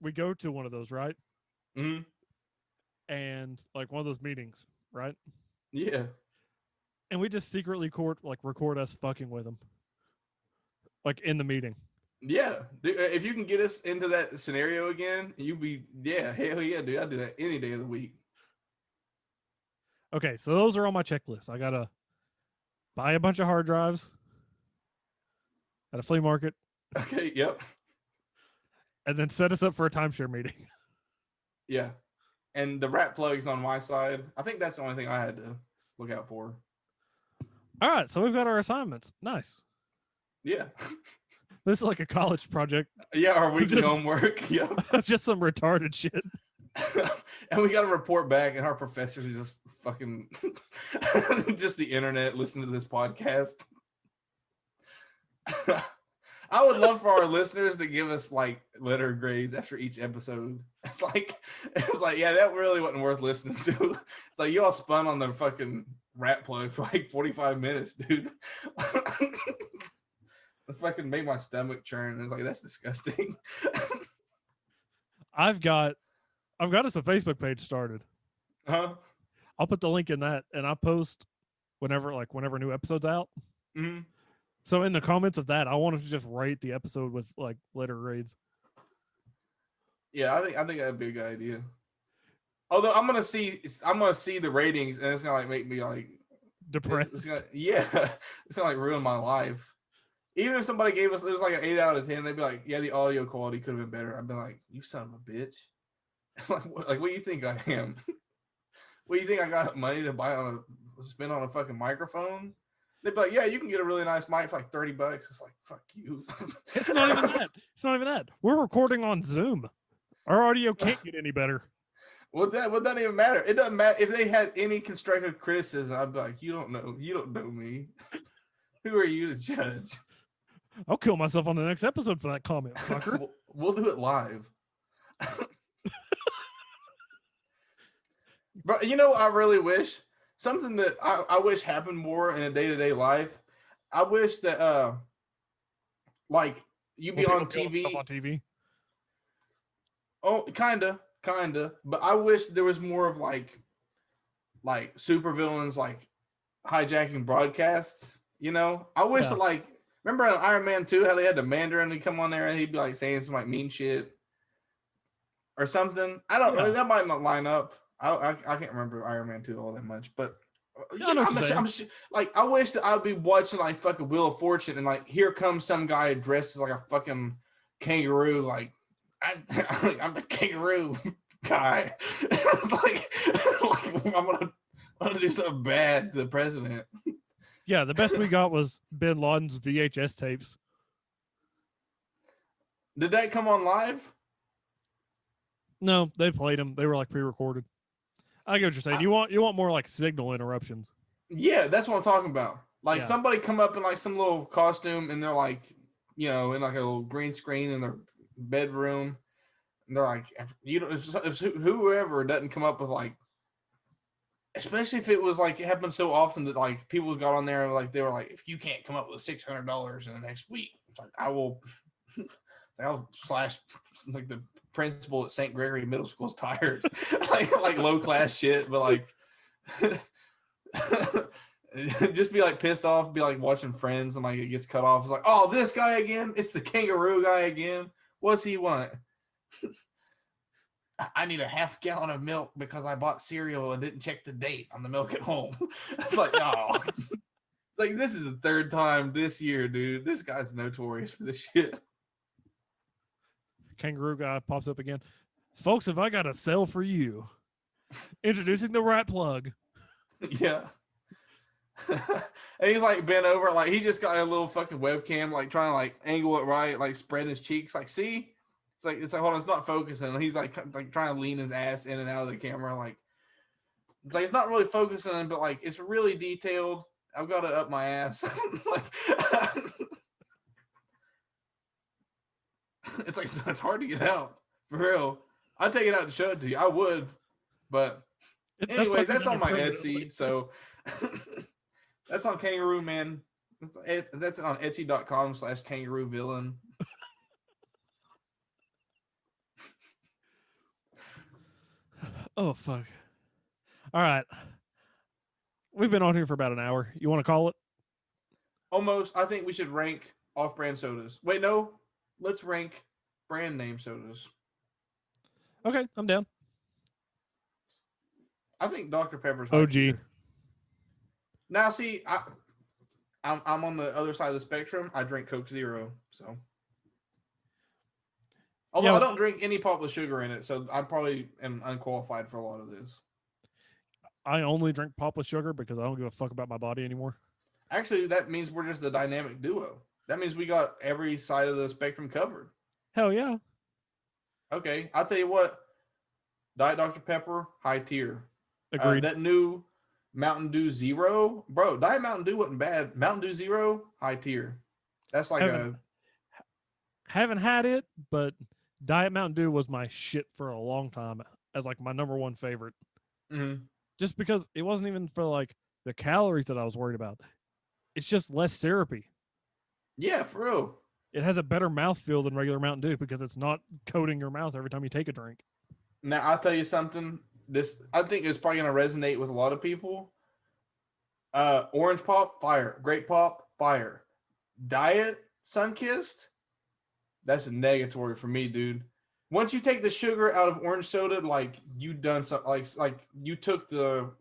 We go to one of those, right? Mm-hmm. And like one of those meetings, right? Yeah. And we just secretly record us fucking with them, like in the meeting. Yeah, dude, if you can get us into that scenario again, hell yeah, dude, I'd do that any day of the week. Okay, so those are on my checklist. I gotta buy a bunch of hard drives at a flea market, Okay. Yep. and then set us up for a timeshare meeting. Yeah. And the rat plugs on my side. I think that's the only thing I had to look out for. All right, so we've got our assignments. Nice. Yeah. This is like a college project. Yeah. Our weekly Just- homework. Yep. Just some retarded shit. And we got to report back, and our professors are just fucking just the internet listening to this podcast. I would love for our listeners to give us like letter grades after each episode. It's like, yeah, that really wasn't worth listening to. It's like you all spun on the fucking rat plug for like 45 minutes, dude. It fucking made my stomach churn. It's like, that's disgusting. I've got us a Facebook page started. Huh? I'll put the link in that, and I post whenever a new episode's out. Mm-hmm. So in the comments of that, I wanted to just rate the episode with like letter grades. Yeah, I think that'd be a good idea. Although I'm gonna see the ratings, and it's gonna like make me like Depressed. it's gonna like ruin my life. Even if somebody gave us, it was like an 8 out of 10, they'd be like, yeah, the audio quality could have been better. I'd be like, you son of a bitch. It's like what do you think I am? What do you think I got money to spend on a fucking microphone? They'd be like, yeah, you can get a really nice mic for like $30. It's like, fuck you. It's not even that. It's not even that. We're recording on Zoom. Our audio can't get any better. Would that even matter? It doesn't matter. If they had any constructive criticism, I'd be like, you don't know me. Who are you to judge? I'll kill myself on the next episode for that comment, fucker. We'll do it live. But you know, I really wish something that I wish happened more in a day-to-day life. I wish that like you be on TV. On TV. Oh, kinda. But I wish there was more of like supervillains like hijacking broadcasts. You know, I wish that like remember in Iron Man 2 how they had the Mandarin to come on there and he'd be like saying some like mean shit or something. I don't know. That might not line up. I can't remember Iron Man 2 all that much, but I wish that I'd be watching like fucking Wheel of Fortune and like here comes some guy dressed as like a fucking kangaroo, like I'm the kangaroo guy. It's like I'm gonna do something bad to the president. Yeah, the best we got was Bin Laden's VHS tapes. Did that come on live? No, they played them. They were like pre-recorded. I get what you're saying. You want more like signal interruptions. Yeah, that's what I'm talking about. Like somebody come up in like some little costume and they're like, you know, in like a little green screen in their bedroom. And they're like, if whoever doesn't come up with like, especially if it was like it happened so often that like people got on there and like they were like, if you can't come up with $600 in the next week, it's like I'll slash like the principal at St. Gregory Middle School's tires, like low class shit, but like just be like pissed off, be like watching Friends and like it gets cut off. It's like, oh, this guy again? It's the kangaroo guy again. What's he want? I need a half gallon of milk because I bought cereal and didn't check the date on the milk at home. It's like, oh, it's like this is the third time this year, dude. This guy's notorious for this shit. Kangaroo guy pops up again. Folks, have I got a sale for you? Introducing the rat plug. Yeah. And he's like bent over, like he just got a little fucking webcam, like trying to like angle it right, like spreading his cheeks, like see, it's like hold on, it's not focusing. He's like trying to lean his ass in and out of the camera, like it's like it's not really focusing, but like it's really detailed. I've got it up my ass. Like it's like it's hard to get out for real. I'd take it out and show it to you. I would, but anyways, that's on my Etsy. So that's on Kangaroo Man. That's on Etsy.com/kangaroo villain. Oh fuck. All right. We've been on here for about an hour. You want to call it? Almost. I think we should rank off-brand sodas. Wait, no. Let's rank brand name sodas. Okay, I'm down. I think Dr. Pepper's OG. Now, see, I'm on the other side of the spectrum. I drink Coke Zero, so although Yeah, I don't drink any pop with sugar in it, so I probably am unqualified for a lot of this. I only drink pop with sugar because I don't give a fuck about my body anymore. Actually, that means we're just the dynamic duo. That means we got every side of the spectrum covered. Hell yeah. Okay, I'll tell you what. Diet Dr Pepper, high tier. Agreed. That new Mountain Dew Zero, bro. Diet Mountain Dew wasn't bad. Mountain Dew Zero, high tier. That's like Haven't had it, but Diet Mountain Dew was my shit for a long time as like my number one favorite. Mhm. Just because it wasn't even for like the calories that I was worried about. It's just less syrupy. Yeah, for real. It has a better mouthfeel than regular Mountain Dew because it's not coating your mouth every time you take a drink. Now I'll tell you something. This I think is probably gonna resonate with a lot of people. Orange pop, fire. Grape pop, fire. Diet Sunkissed, that's a negatory for me, dude. Once you take the sugar out of orange soda, like you done something, like you took the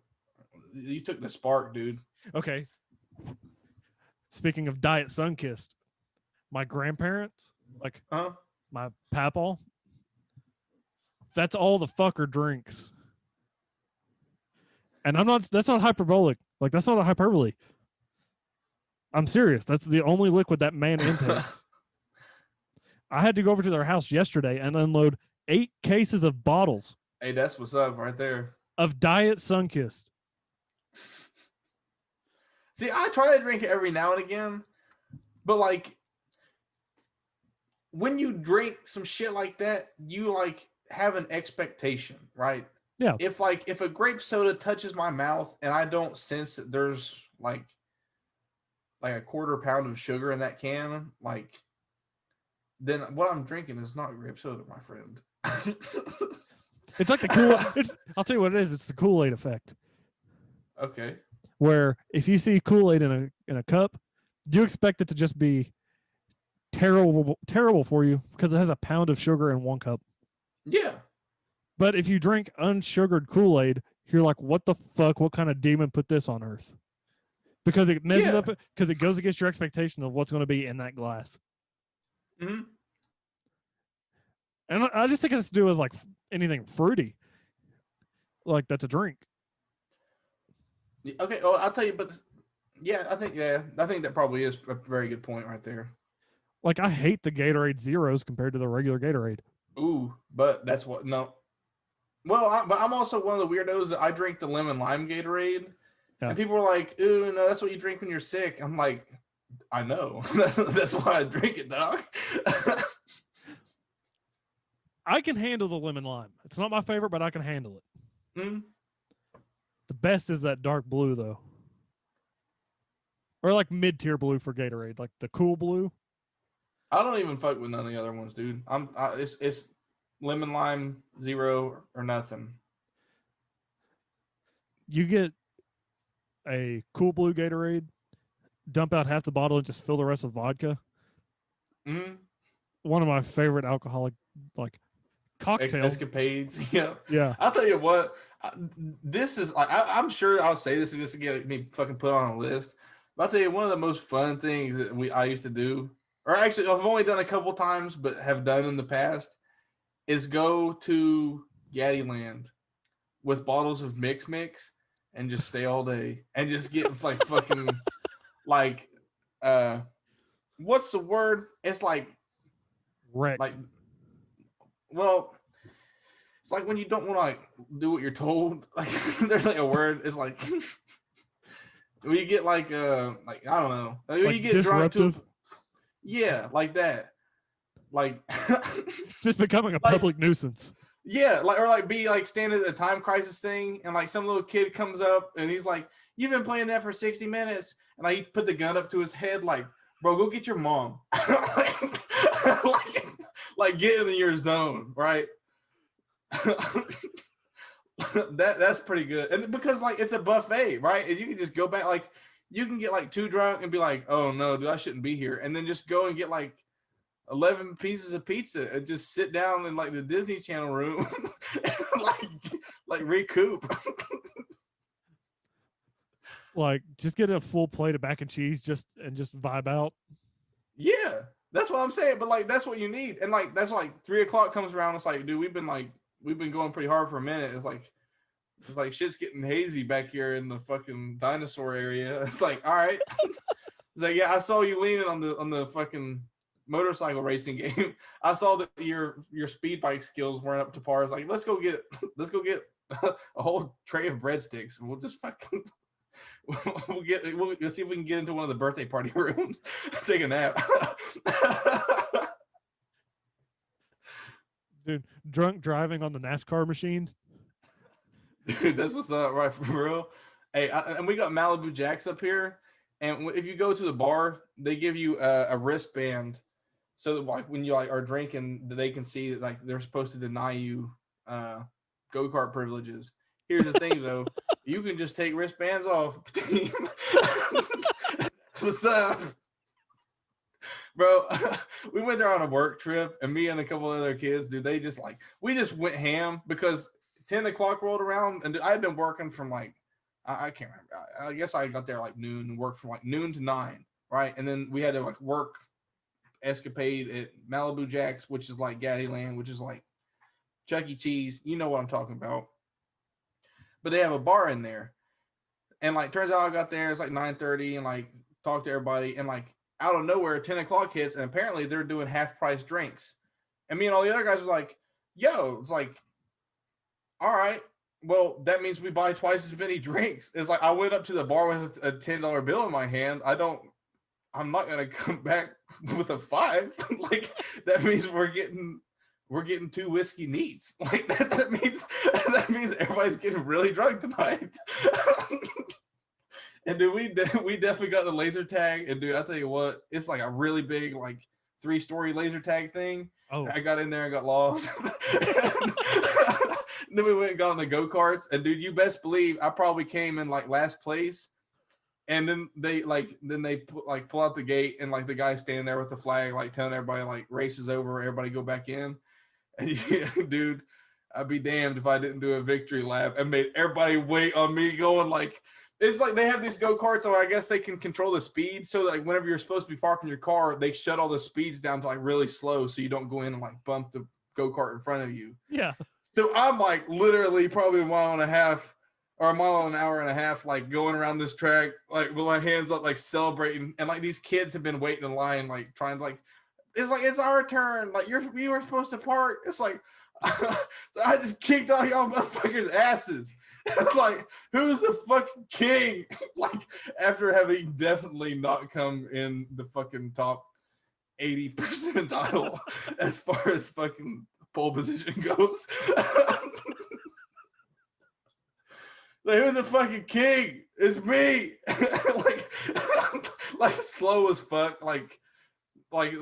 spark, dude. Okay. Speaking of Diet Sunkissed, my grandparents, like Huh? my papaw, that's all the fucker drinks. And that's not hyperbolic. Like, that's not a hyperbole. I'm serious. That's the only liquid that man intakes. I had to go over to their house yesterday and unload 8 cases of bottles Hey, that's what's up right there. of Diet Sunkissed. See, I try to drink it every now and again, but like when you drink some shit like that, you like have an expectation, right? Yeah. If a grape soda touches my mouth and I don't sense that there's like a quarter pound of sugar in that can, like then what I'm drinking is not grape soda, my friend. It's like the cool. I'll tell you what it is. It's the Kool-Aid effect. Okay. Where if you see Kool-Aid in a cup, you expect it to just be terrible for you because it has a pound of sugar in 1 cup. Yeah. But if you drink unsugared Kool-Aid, you're like, what the fuck? What kind of demon put this on earth? Because it messes up, because it goes against your expectation of what's going to be in that glass. Mm-hmm. And I just think it has to do with like anything fruity, like that's a drink. Okay. Well, I'll tell you, but I think that probably is a very good point right there. Like I hate the Gatorade Zeros compared to the regular Gatorade. Ooh, but that's what no. Well, but I'm also one of the weirdos that I drink the lemon lime Gatorade, and people are like, "Ooh, no, that's what you drink when you're sick." I'm like, I know. That's why I drink it, dog. I can handle the lemon lime. It's not my favorite, but I can handle it. Mm. The best is that dark blue, though, or like mid-tier blue for Gatorade, like the cool blue. I don't even fuck with none of the other ones, dude. It's lemon lime zero or nothing. You get a cool blue Gatorade, dump out half the bottle and just fill the rest with vodka. Mm. One of my favorite alcoholic like cocktails. Escapades. Yeah. Yeah. I'll tell you what. This is like I'm sure I'll say this just to get me fucking put on a list. But I'll tell you one of the most fun things that I used to do, or actually I've only done a couple times, but have done in the past, is go to Gaddyland with bottles of Mix and just stay all day and just get like fucking like what's the word? It's like wrecked. Like, well, it's like when you don't want to like do what you're told. Like, there's like a word. It's like when you get like I don't know. Like, when you get drunk to, yeah, like that. Like just becoming a public nuisance. Yeah, like or like be like standing at the time crisis thing, and like some little kid comes up and he's like, "You've been playing that for 60 minutes," and like he put the gun up to his head, like, "Bro, go get your mom." like get in your zone, right? That's pretty good, and because like it's a buffet, right? And you can just go back, like you can get like too drunk and be like, "Oh no, dude, I shouldn't be here," and then just go and get like 11 pieces of pizza and just sit down in like the Disney Channel room and like recoup. Like, just get a full plate of mac and cheese, just vibe out. Yeah, that's what I'm saying. But like, that's what you need. And like, that's like 3 o'clock comes around. It's like, dude, we've been going pretty hard for a minute. It's like shit's getting hazy back here in the fucking dinosaur area. It's like, all right. It's like, yeah, I saw you leaning on the fucking motorcycle racing game. I saw that your speed bike skills weren't up to par. It's like, let's go get a whole tray of breadsticks, and we'll just fucking we'll see if we can get into one of the birthday party rooms, take a nap. Dude, drunk driving on the NASCAR machine. Dude, that's what's up, right, for real. Hey, and we got Malibu Jacks up here, and if you go to the bar, they give you a wristband, so that like when you like are drinking, they can see that like they're supposed to deny you go-kart privileges. Here's the thing, though, you can just take wristbands off. What's up, bro? We went there on a work trip, and me and a couple other kids, dude, they just like we just went ham because 10 o'clock rolled around, and I had been working from like I can't remember. I guess I got there like noon and worked from like noon to 9, right? And then we had to like work escapade at Malibu Jacks, which is like Gaddyland, which is like Chuck E. Cheese. You know what I'm talking about. But they have a bar in there. And like turns out I got there, it's like 9:30, and like talked to everybody, and like out of nowhere, 10 o'clock hits, and apparently they're doing half price drinks. And me and all the other guys were like, yo, it's like, all right. Well, that means we buy twice as many drinks. It's like I went up to the bar with a $10 bill in my hand. I'm not gonna come back with a 5. Like that means we're getting 2 whiskey neats. Like that means everybody's getting really drunk tonight. And dude, we definitely got the laser tag. And dude, I tell you what, it's like a really big like 3-story laser tag thing. Oh, I got in there and got lost. Then we went and got on the go-karts, and dude, you best believe I probably came in like last place. And then they pull out the gate, and like the guy standing there with the flag, like telling everybody like races over, everybody go back in. And yeah, dude, I'd be damned if I didn't do a victory lap and made everybody wait on me going like, it's like they have these go-karts, so I guess they can control the speed. So like whenever you're supposed to be parking your car, they shut all the speeds down to like really slow, so you don't go in and like bump the go-kart in front of you. yeah. So I'm like literally probably a mile and a half or a mile and an hour and a half, like going around this track, like with my hands up, like celebrating. And like these kids have been waiting in line, like trying to like, it's our turn. Like we were supposed to park. It's like, so I just kicked all y'all motherfuckers' asses. It's like, who's the fucking king? Like after having definitely not come in the fucking top 80 percentile as far as fucking pole position goes. Like, who's the fucking king? It's me. like slow as fuck. Like a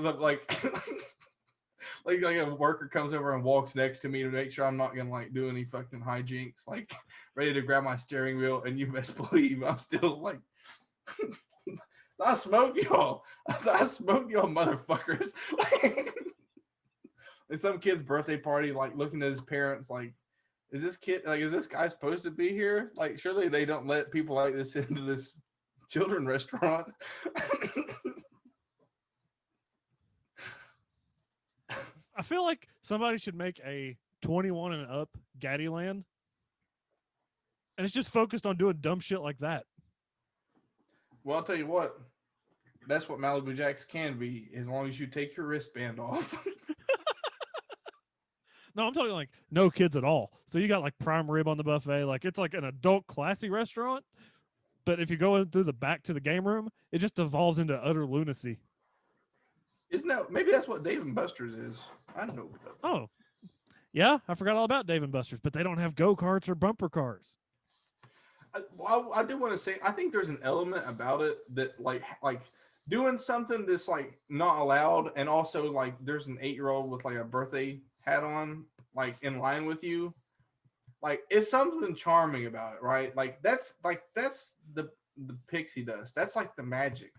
worker comes over and walks next to me to make sure I'm not gonna like do any fucking hijinks. Like ready to grab my steering wheel, and you best believe I'm still like. I smoked y'all. I smoked y'all motherfuckers. Like some kid's birthday party, like looking at his parents like, is this guy supposed to be here? Like surely they don't let people like this into this children restaurant. I feel like somebody should make a 21 and up Gaddyland, and it's just focused on doing dumb shit like that. Well, I'll tell you what, that's what Malibu Jacks can be, as long as you take your wristband off. No, I'm talking like no kids at all. So you got like prime rib on the buffet. Like it's like an adult classy restaurant. But if you go through the back to the game room, it just devolves into utter lunacy. Isn't that, maybe that's what Dave and Buster's is? I don't know. Oh, yeah. I forgot all about Dave and Buster's, but they don't have go-karts or bumper cars. I do want to say, I think there's an element about it that like doing something that's like not allowed, and also like there's an 8-year-old with like a birthday hat on, like in line with you, like it's something charming about it, right? Like that's the pixie dust. That's like the magic.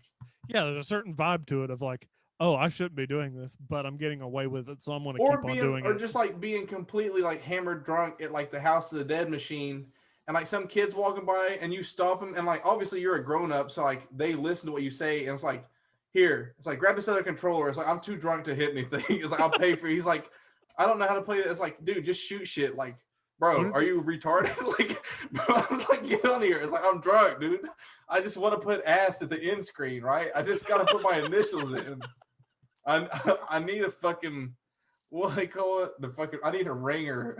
Yeah, there's a certain vibe to it of like, oh, I shouldn't be doing this, but I'm getting away with it, so I'm going to keep on doing it. Or just like being completely like hammered drunk at like the House of the Dead machine, and like some kids walking by and you stop them and like obviously you're a grown up, so like they listen to what you say and it's like, here, it's like grab this other controller. It's like I'm too drunk to hit anything. It's like I'll pay for it. He's like, I don't know how to play it. It's like, dude, just shoot shit. Like, bro, are you retarded? Like, bro, I was like, get on here. It's like I'm drunk, dude. I just want to put ass at the end screen, right? I just gotta put my initials in. I need a fucking, what do they call it? The fucking, I need a ringer.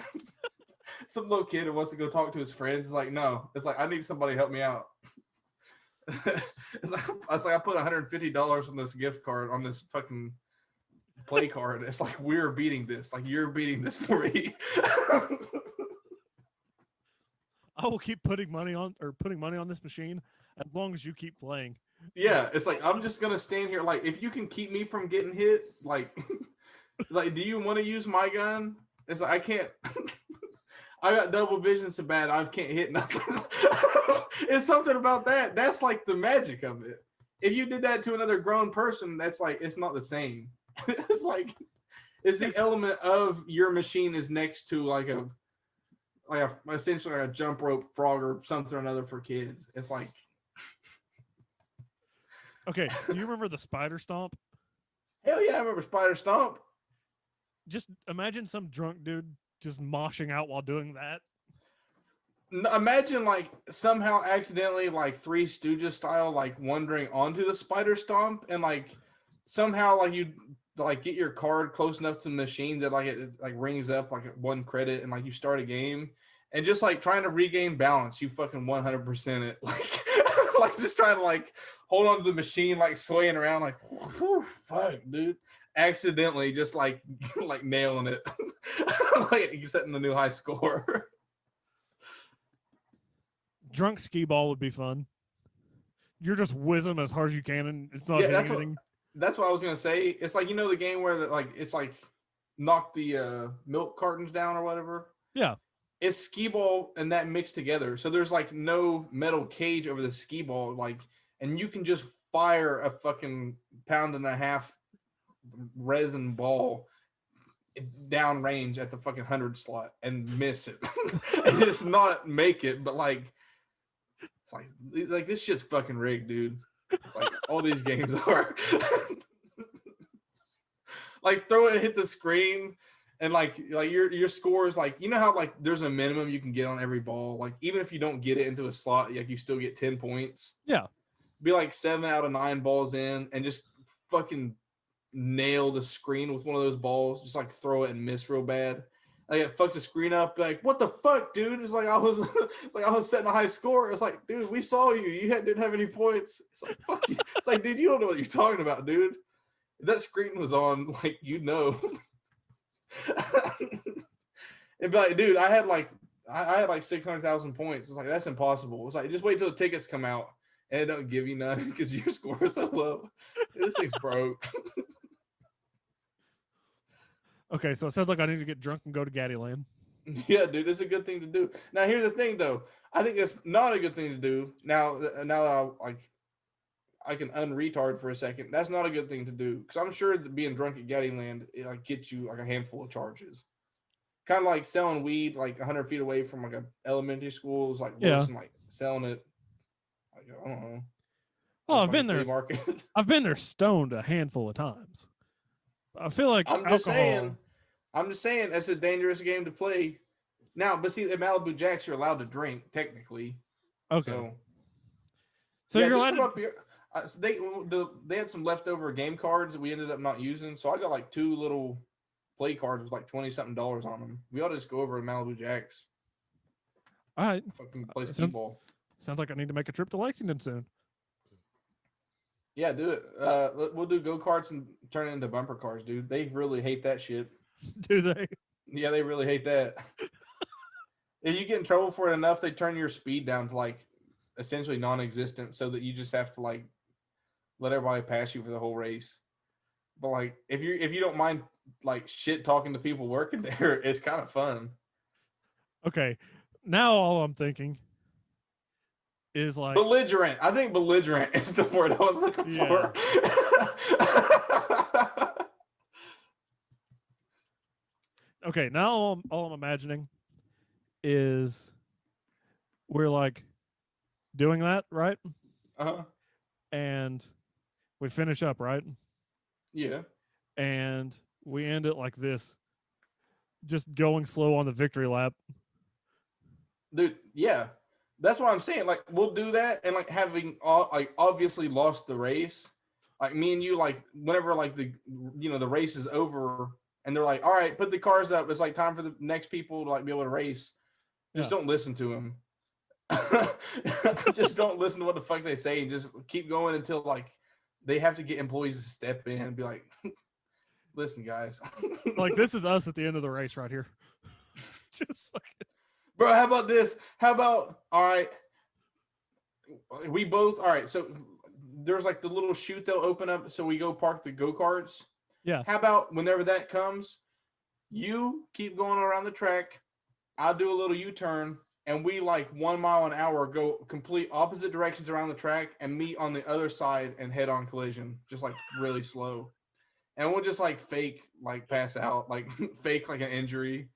Some little kid who wants to go talk to his friends is like, no. It's like I need somebody to help me out. It's like I put $150 on this gift card on this fucking play card. It's like we're beating this. Like you're beating this for me. I will keep putting money on this machine as long as you keep playing. Yeah, it's like I'm just gonna stand here. Like if you can keep me from getting hit, like, like do you want to use my gun? It's like I can't. I got double vision so bad I can't hit nothing. It's something about that. That's like the magic of it. If you did that to another grown person, that's like it's not the same. It's like it's the element of your machine is next to like a essentially like a jump rope frog or something or another for kids. It's like okay. Do you remember the spider stomp? hell yeah, I remember Spider Stomp. Just imagine some drunk dude just moshing out while doing that. Imagine like somehow accidentally like Three Stooges style like wandering onto the Spider Stomp and like somehow like you like get your card close enough to the machine that like it like rings up like 1 credit and like you start a game and just like trying to regain balance, you fucking 100% it like like just trying to like hold on to the machine like swaying around like whew, fuck dude, accidentally just like like nailing it. Like you're setting the new high score. Drunk skee ball would be fun. You're just whizzing as hard as you can, and it's not hitting anything. That's what I was gonna say. It's like, you know, the game where that like it's like knock the milk cartons down or whatever. Yeah, It's skee ball and that mixed together. So there's like no metal cage over the skee ball, like, and you can just fire a fucking 1.5 pound resin ball down range at the fucking 100 slot and miss it. And just not make it, but like it's like this shit's fucking rigged, dude. It's like all these games are. Like throw it and hit the screen and like your score is like, you know how like there's a minimum you can get on every ball, like even if you don't get it into a slot, like you still get 10 points. Yeah, be like 7 out of 9 balls in and just fucking nail the screen with one of those balls, just like throw it and miss real bad. Like it fucks the screen up. Like, what the fuck, dude? It's like I was, it's like I was setting a high score. It's like, dude, we saw you. You didn't have any points. It's like, fuck you. It's like, dude, you don't know what you're talking about, dude. If that screen was on, like, you'd know. It'd be like, dude, I had like 600,000 points. It's like that's impossible. It's like just wait till the tickets come out and it don't give you none because your score is so low. This thing's broke. okay, so it sounds like I need to get drunk and go to Gaddyland. Yeah, dude, it's a good thing to do. Now, here's the thing, though. I think it's not a good thing to do. Now that I can unretard for a second. That's not a good thing to do because I'm sure that being drunk at Gaddyland it like gets you like a handful of charges. Kind of like selling weed like 100 feet away from like an elementary school is like worse than like selling it. Like, I don't know. Well, I've been there. I've been there stoned a handful of times. I feel like I'm just saying, it's a dangerous game to play. Now, but see, at Malibu Jacks, you're allowed to drink technically. Okay. So yeah, you're allowed to. They had some leftover game cards that we ended up not using, so I got like 2 little play cards with like $20-something on them. We ought to just go over to Malibu Jacks. All right. Fucking play skee ball. Sounds like I need to make a trip to Lexington soon. Yeah, do it. We'll do go-karts and turn it into bumper cars, dude. They really hate that shit. Do they? Yeah, they really hate that. If you get in trouble for it enough, they turn your speed down to like essentially non-existent so that you just have to like let everybody pass you for the whole race. But like if you don't mind like shit talking to people working there, it's kind of fun. Okay. Now all I'm thinking is like belligerent. I think belligerent is the word I was looking for. Okay, now all I'm imagining is we're like doing that, right? Uh-huh. And we finish up, right? Yeah. And we end it like this, just going slow on the victory lap. Dude, yeah. That's what I'm saying. Like, we'll do that, and like having like obviously lost the race. Like me and you, like whenever like the race is over, and they're like, all right, put the cars up. It's like time for the next people to like be able to race. Just Yeah. don't listen to them. Just don't listen to what the fuck they say, and just keep going until like they have to get employees to step in and be like, listen, guys. Like this is us at the end of the race right here. Just like, Bro, how about this? How about, all right, we both, all right, so there's like the little chute they'll open up, so we go park the go-karts. yeah. How about whenever that comes, you keep going around the track, I'll do a little U-turn, and we like 1 mile an hour go complete opposite directions around the track and meet on the other side and head on collision, just like really slow. And we'll just like fake, like pass out, like fake like an injury.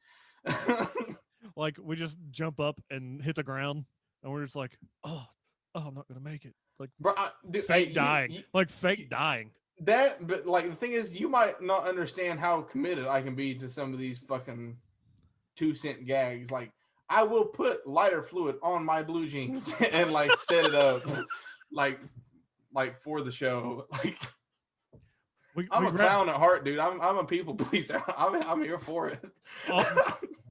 Like we just jump up and hit the ground, and we're just like, oh, I'm not gonna make it. Like Bro, dude, fake hey, dying, like fake dying. That, but like the thing is, you might not understand how committed I can be to some of these fucking 2-cent gags. Like, I will put lighter fluid on my blue jeans and like set it up, like for the show. Like, I'm a clown at heart, dude. I'm a people pleaser. I'm here for it.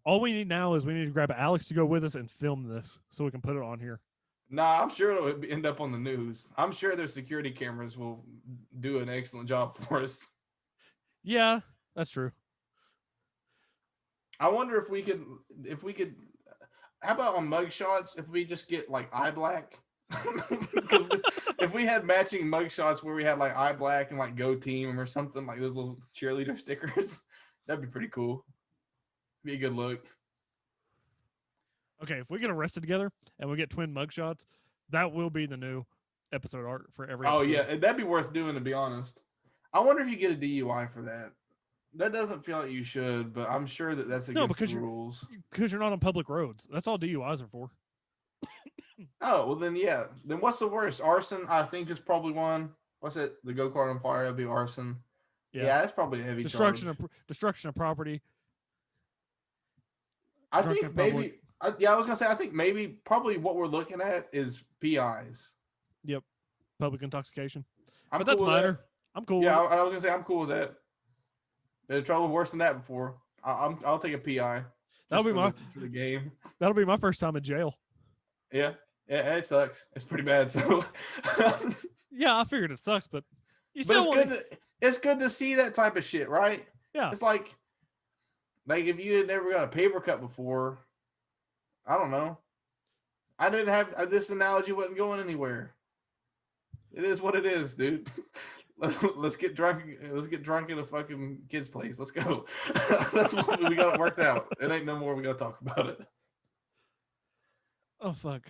All we need now is we need to grab Alex to go with us and film this so we can put it on here. Nah, I'm sure it'll end up on the news. I'm sure their security cameras will do an excellent job for us. Yeah, that's true. I wonder if we could, how about on mug shots, if we just get like eye black? If we had matching mug shots where we had like eye black and like go team or something, like those little cheerleader stickers, that'd be pretty cool. Be a good look. Okay, if we get arrested together and we get twin mugshots, that will be the new episode art for every episode. Oh yeah, that'd be worth doing, to be honest. I wonder if you get a DUI for that. That doesn't feel like you should, but I'm sure that that's against the rules. Because you're not on public roads. That's all DUIs are for. Oh, well then, yeah. Then what's the worst? Arson, I think, is probably one. What's it? The go-kart on fire, that'd be arson. Yeah, that's probably a heavy destruction charge. Destruction of property. I think maybe, I was going to say, I think maybe probably what we're looking at is PIs. Yep. Public intoxication. But cool that's minor. I'm cool with it. I was going to say, I'm cool with that. Been in trouble worse than that before. I'll take a PI. That'll be for the game. That'll be my first time in jail. Yeah, it sucks. It's pretty bad. So yeah, I figured it sucks, but it's good to see that type of shit, right? Yeah, it's like if you had never got a paper cut before, I don't know. I didn't have this analogy wasn't going anywhere. It is what it is, dude. Let's get drunk. Let's get drunk in a fucking kid's place. Let's go. That's what we got it worked out. It ain't no more. We got to talk about it. Oh fuck.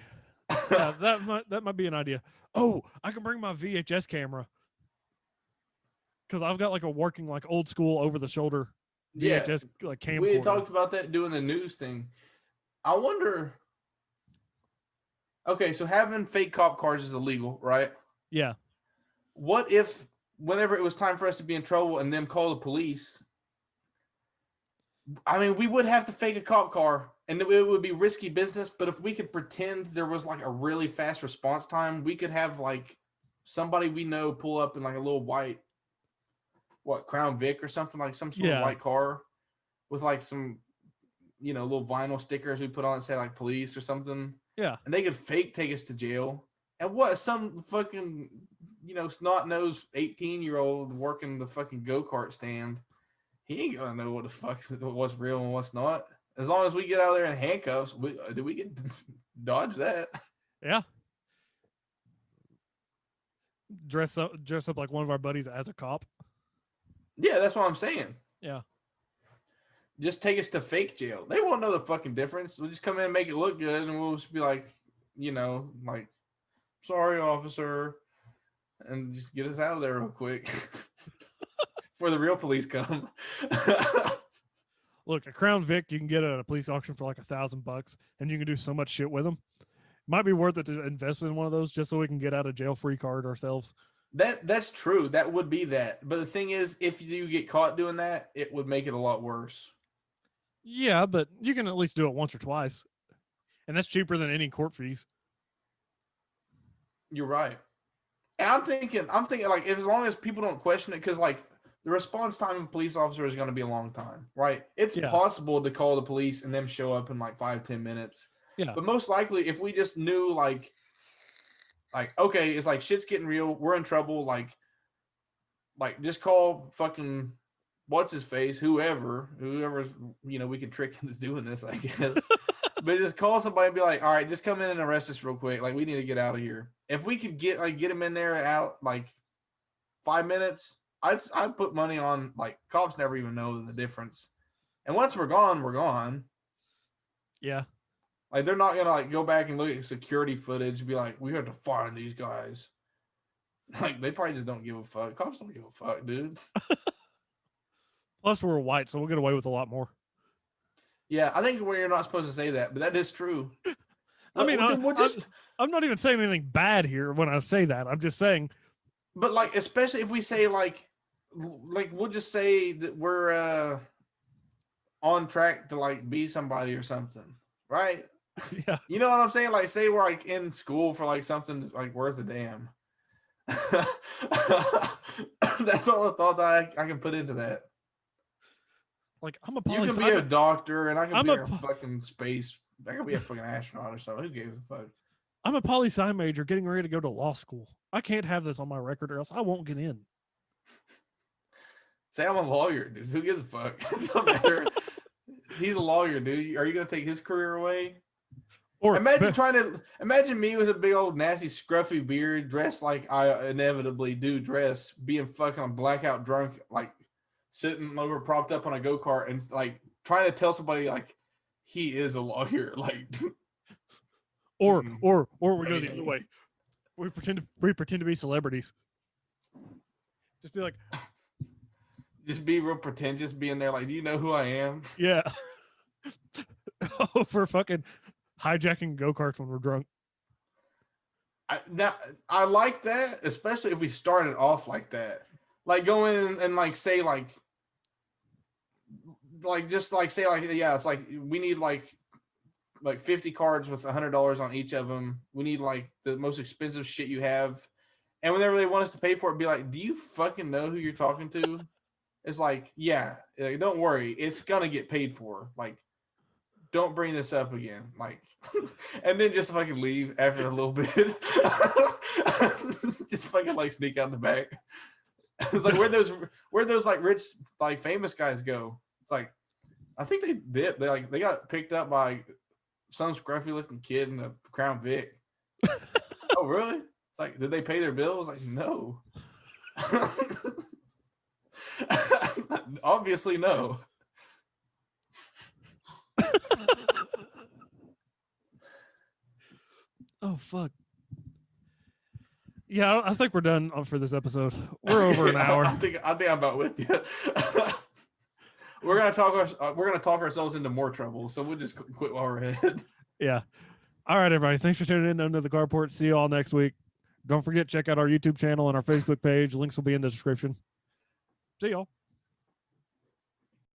Yeah, that might be an idea. Oh, I can bring my VHS camera because I've got like a working like old school over the shoulder VHS like camcorder. We had talked about that doing the news thing. I wonder. Okay, so having fake cop cars is illegal, right? Yeah. What if whenever it was time for us to be in trouble and them call the police? I mean, we would have to fake a cop car and it would be risky business. But if we could pretend there was like a really fast response time, we could have like somebody we know pull up in like a little white, Crown Vic or something, like some sort of white car with like some, little vinyl stickers we put on and say like police or something. Yeah. And they could fake take us to jail. And some fucking, snot-nosed 18-year-old working the fucking go-kart stand, he ain't gonna know what the fuck what's real and what's not. As long as we get out of there in handcuffs, we can dodge that. Yeah. Dress up like one of our buddies as a cop. Yeah, that's what I'm saying. Yeah. Just take us to fake jail. They won't know the fucking difference. We'll just come in and make it look good, and we'll just be like, like, sorry, officer, and just get us out of there real quick before the real police come. Look, a Crown Vic you can get at a police auction for like $1,000, and you can do so much shit with them. Might be worth it to invest in one of those just so we can get out of jail free card ourselves. That's true. That would be that. But the thing is, if you get caught doing that, it would make it a lot worse. Yeah, but you can at least do it once or twice, and that's cheaper than any court fees. You're right. And I'm thinking like as long as people don't question it, because like the response time of a police officer is going to be a long time, right? It's possible to call the police and them show up in like 5-10 minutes. Yeah. But most likely, if we just knew like okay, it's like shit's getting real, we're in trouble, like just call fucking what's his face, whoever's we could trick into doing this, I guess. But just call somebody and be like, all right, just come in and arrest us real quick. Like we need to get out of here. If we could get him in there and out like 5 minutes, I'd put money on like cops never even know the difference. And once we're gone, we're gone. Yeah. Like they're not gonna like go back and look at security footage and be like, we have to find these guys. Like they probably just don't give a fuck. Cops don't give a fuck, dude. Plus we're white, so we'll get away with a lot more. Yeah, I think you're not supposed to say that, but that is true. I mean, I'm not even saying anything bad here when I say that. I'm just saying. But like, especially if we say like we'll just say that we're on track to like be somebody or something, right? Yeah. You know what I'm saying? Like, say we're like in school for like something that's like worth a damn. That's all the thought that I can put into that. Like I'm a you can be a doctor and I can be a fucking space. I can be a fucking astronaut or something. Who gives a fuck? I'm a poli-sci major getting ready to go to law school. I can't have this on my record or else I won't get in. Say I'm a lawyer, dude. Who gives a fuck? It doesn't matter. He's a lawyer, dude. Are you gonna take his career away? Or imagine me with a big old nasty scruffy beard, dressed like I inevitably do dress, being fucking blackout drunk, like sitting over propped up on a go-kart and like trying to tell somebody like he is a lawyer, like or we go the other way. We pretend to be celebrities. Just be like just be real pretentious, being there like, do you know who I am? Yeah. For fucking hijacking go-karts when we're drunk. I like that, especially if we started off like that. Like go in and like say like just like say like, yeah, it's like we need like 50 cards with $100 on each of them. We need like the most expensive shit you have. And whenever they want us to pay for it, be like, do you fucking know who you're talking to? It's like, yeah, like, don't worry, it's gonna get paid for. Like, don't bring this up again. Like, and then just fucking leave after a little bit. Just fucking like sneak out the back. It's like where those like rich like famous guys go. It's like I think they did. They got picked up by some scruffy looking kid in a Crown Vic. Oh really? It's like, did they pay their bills? Like, no. Obviously no. Oh fuck. Yeah, I think we're done for this episode. We're over an hour. I think I'm about with you. We're gonna talk ourselves into more trouble, so we'll just quit while we're ahead. Yeah. All right, everybody. Thanks for tuning in to Under the Carport. See you all next week. Don't forget, check out our YouTube channel and our Facebook page. Links will be in the description. See y'all.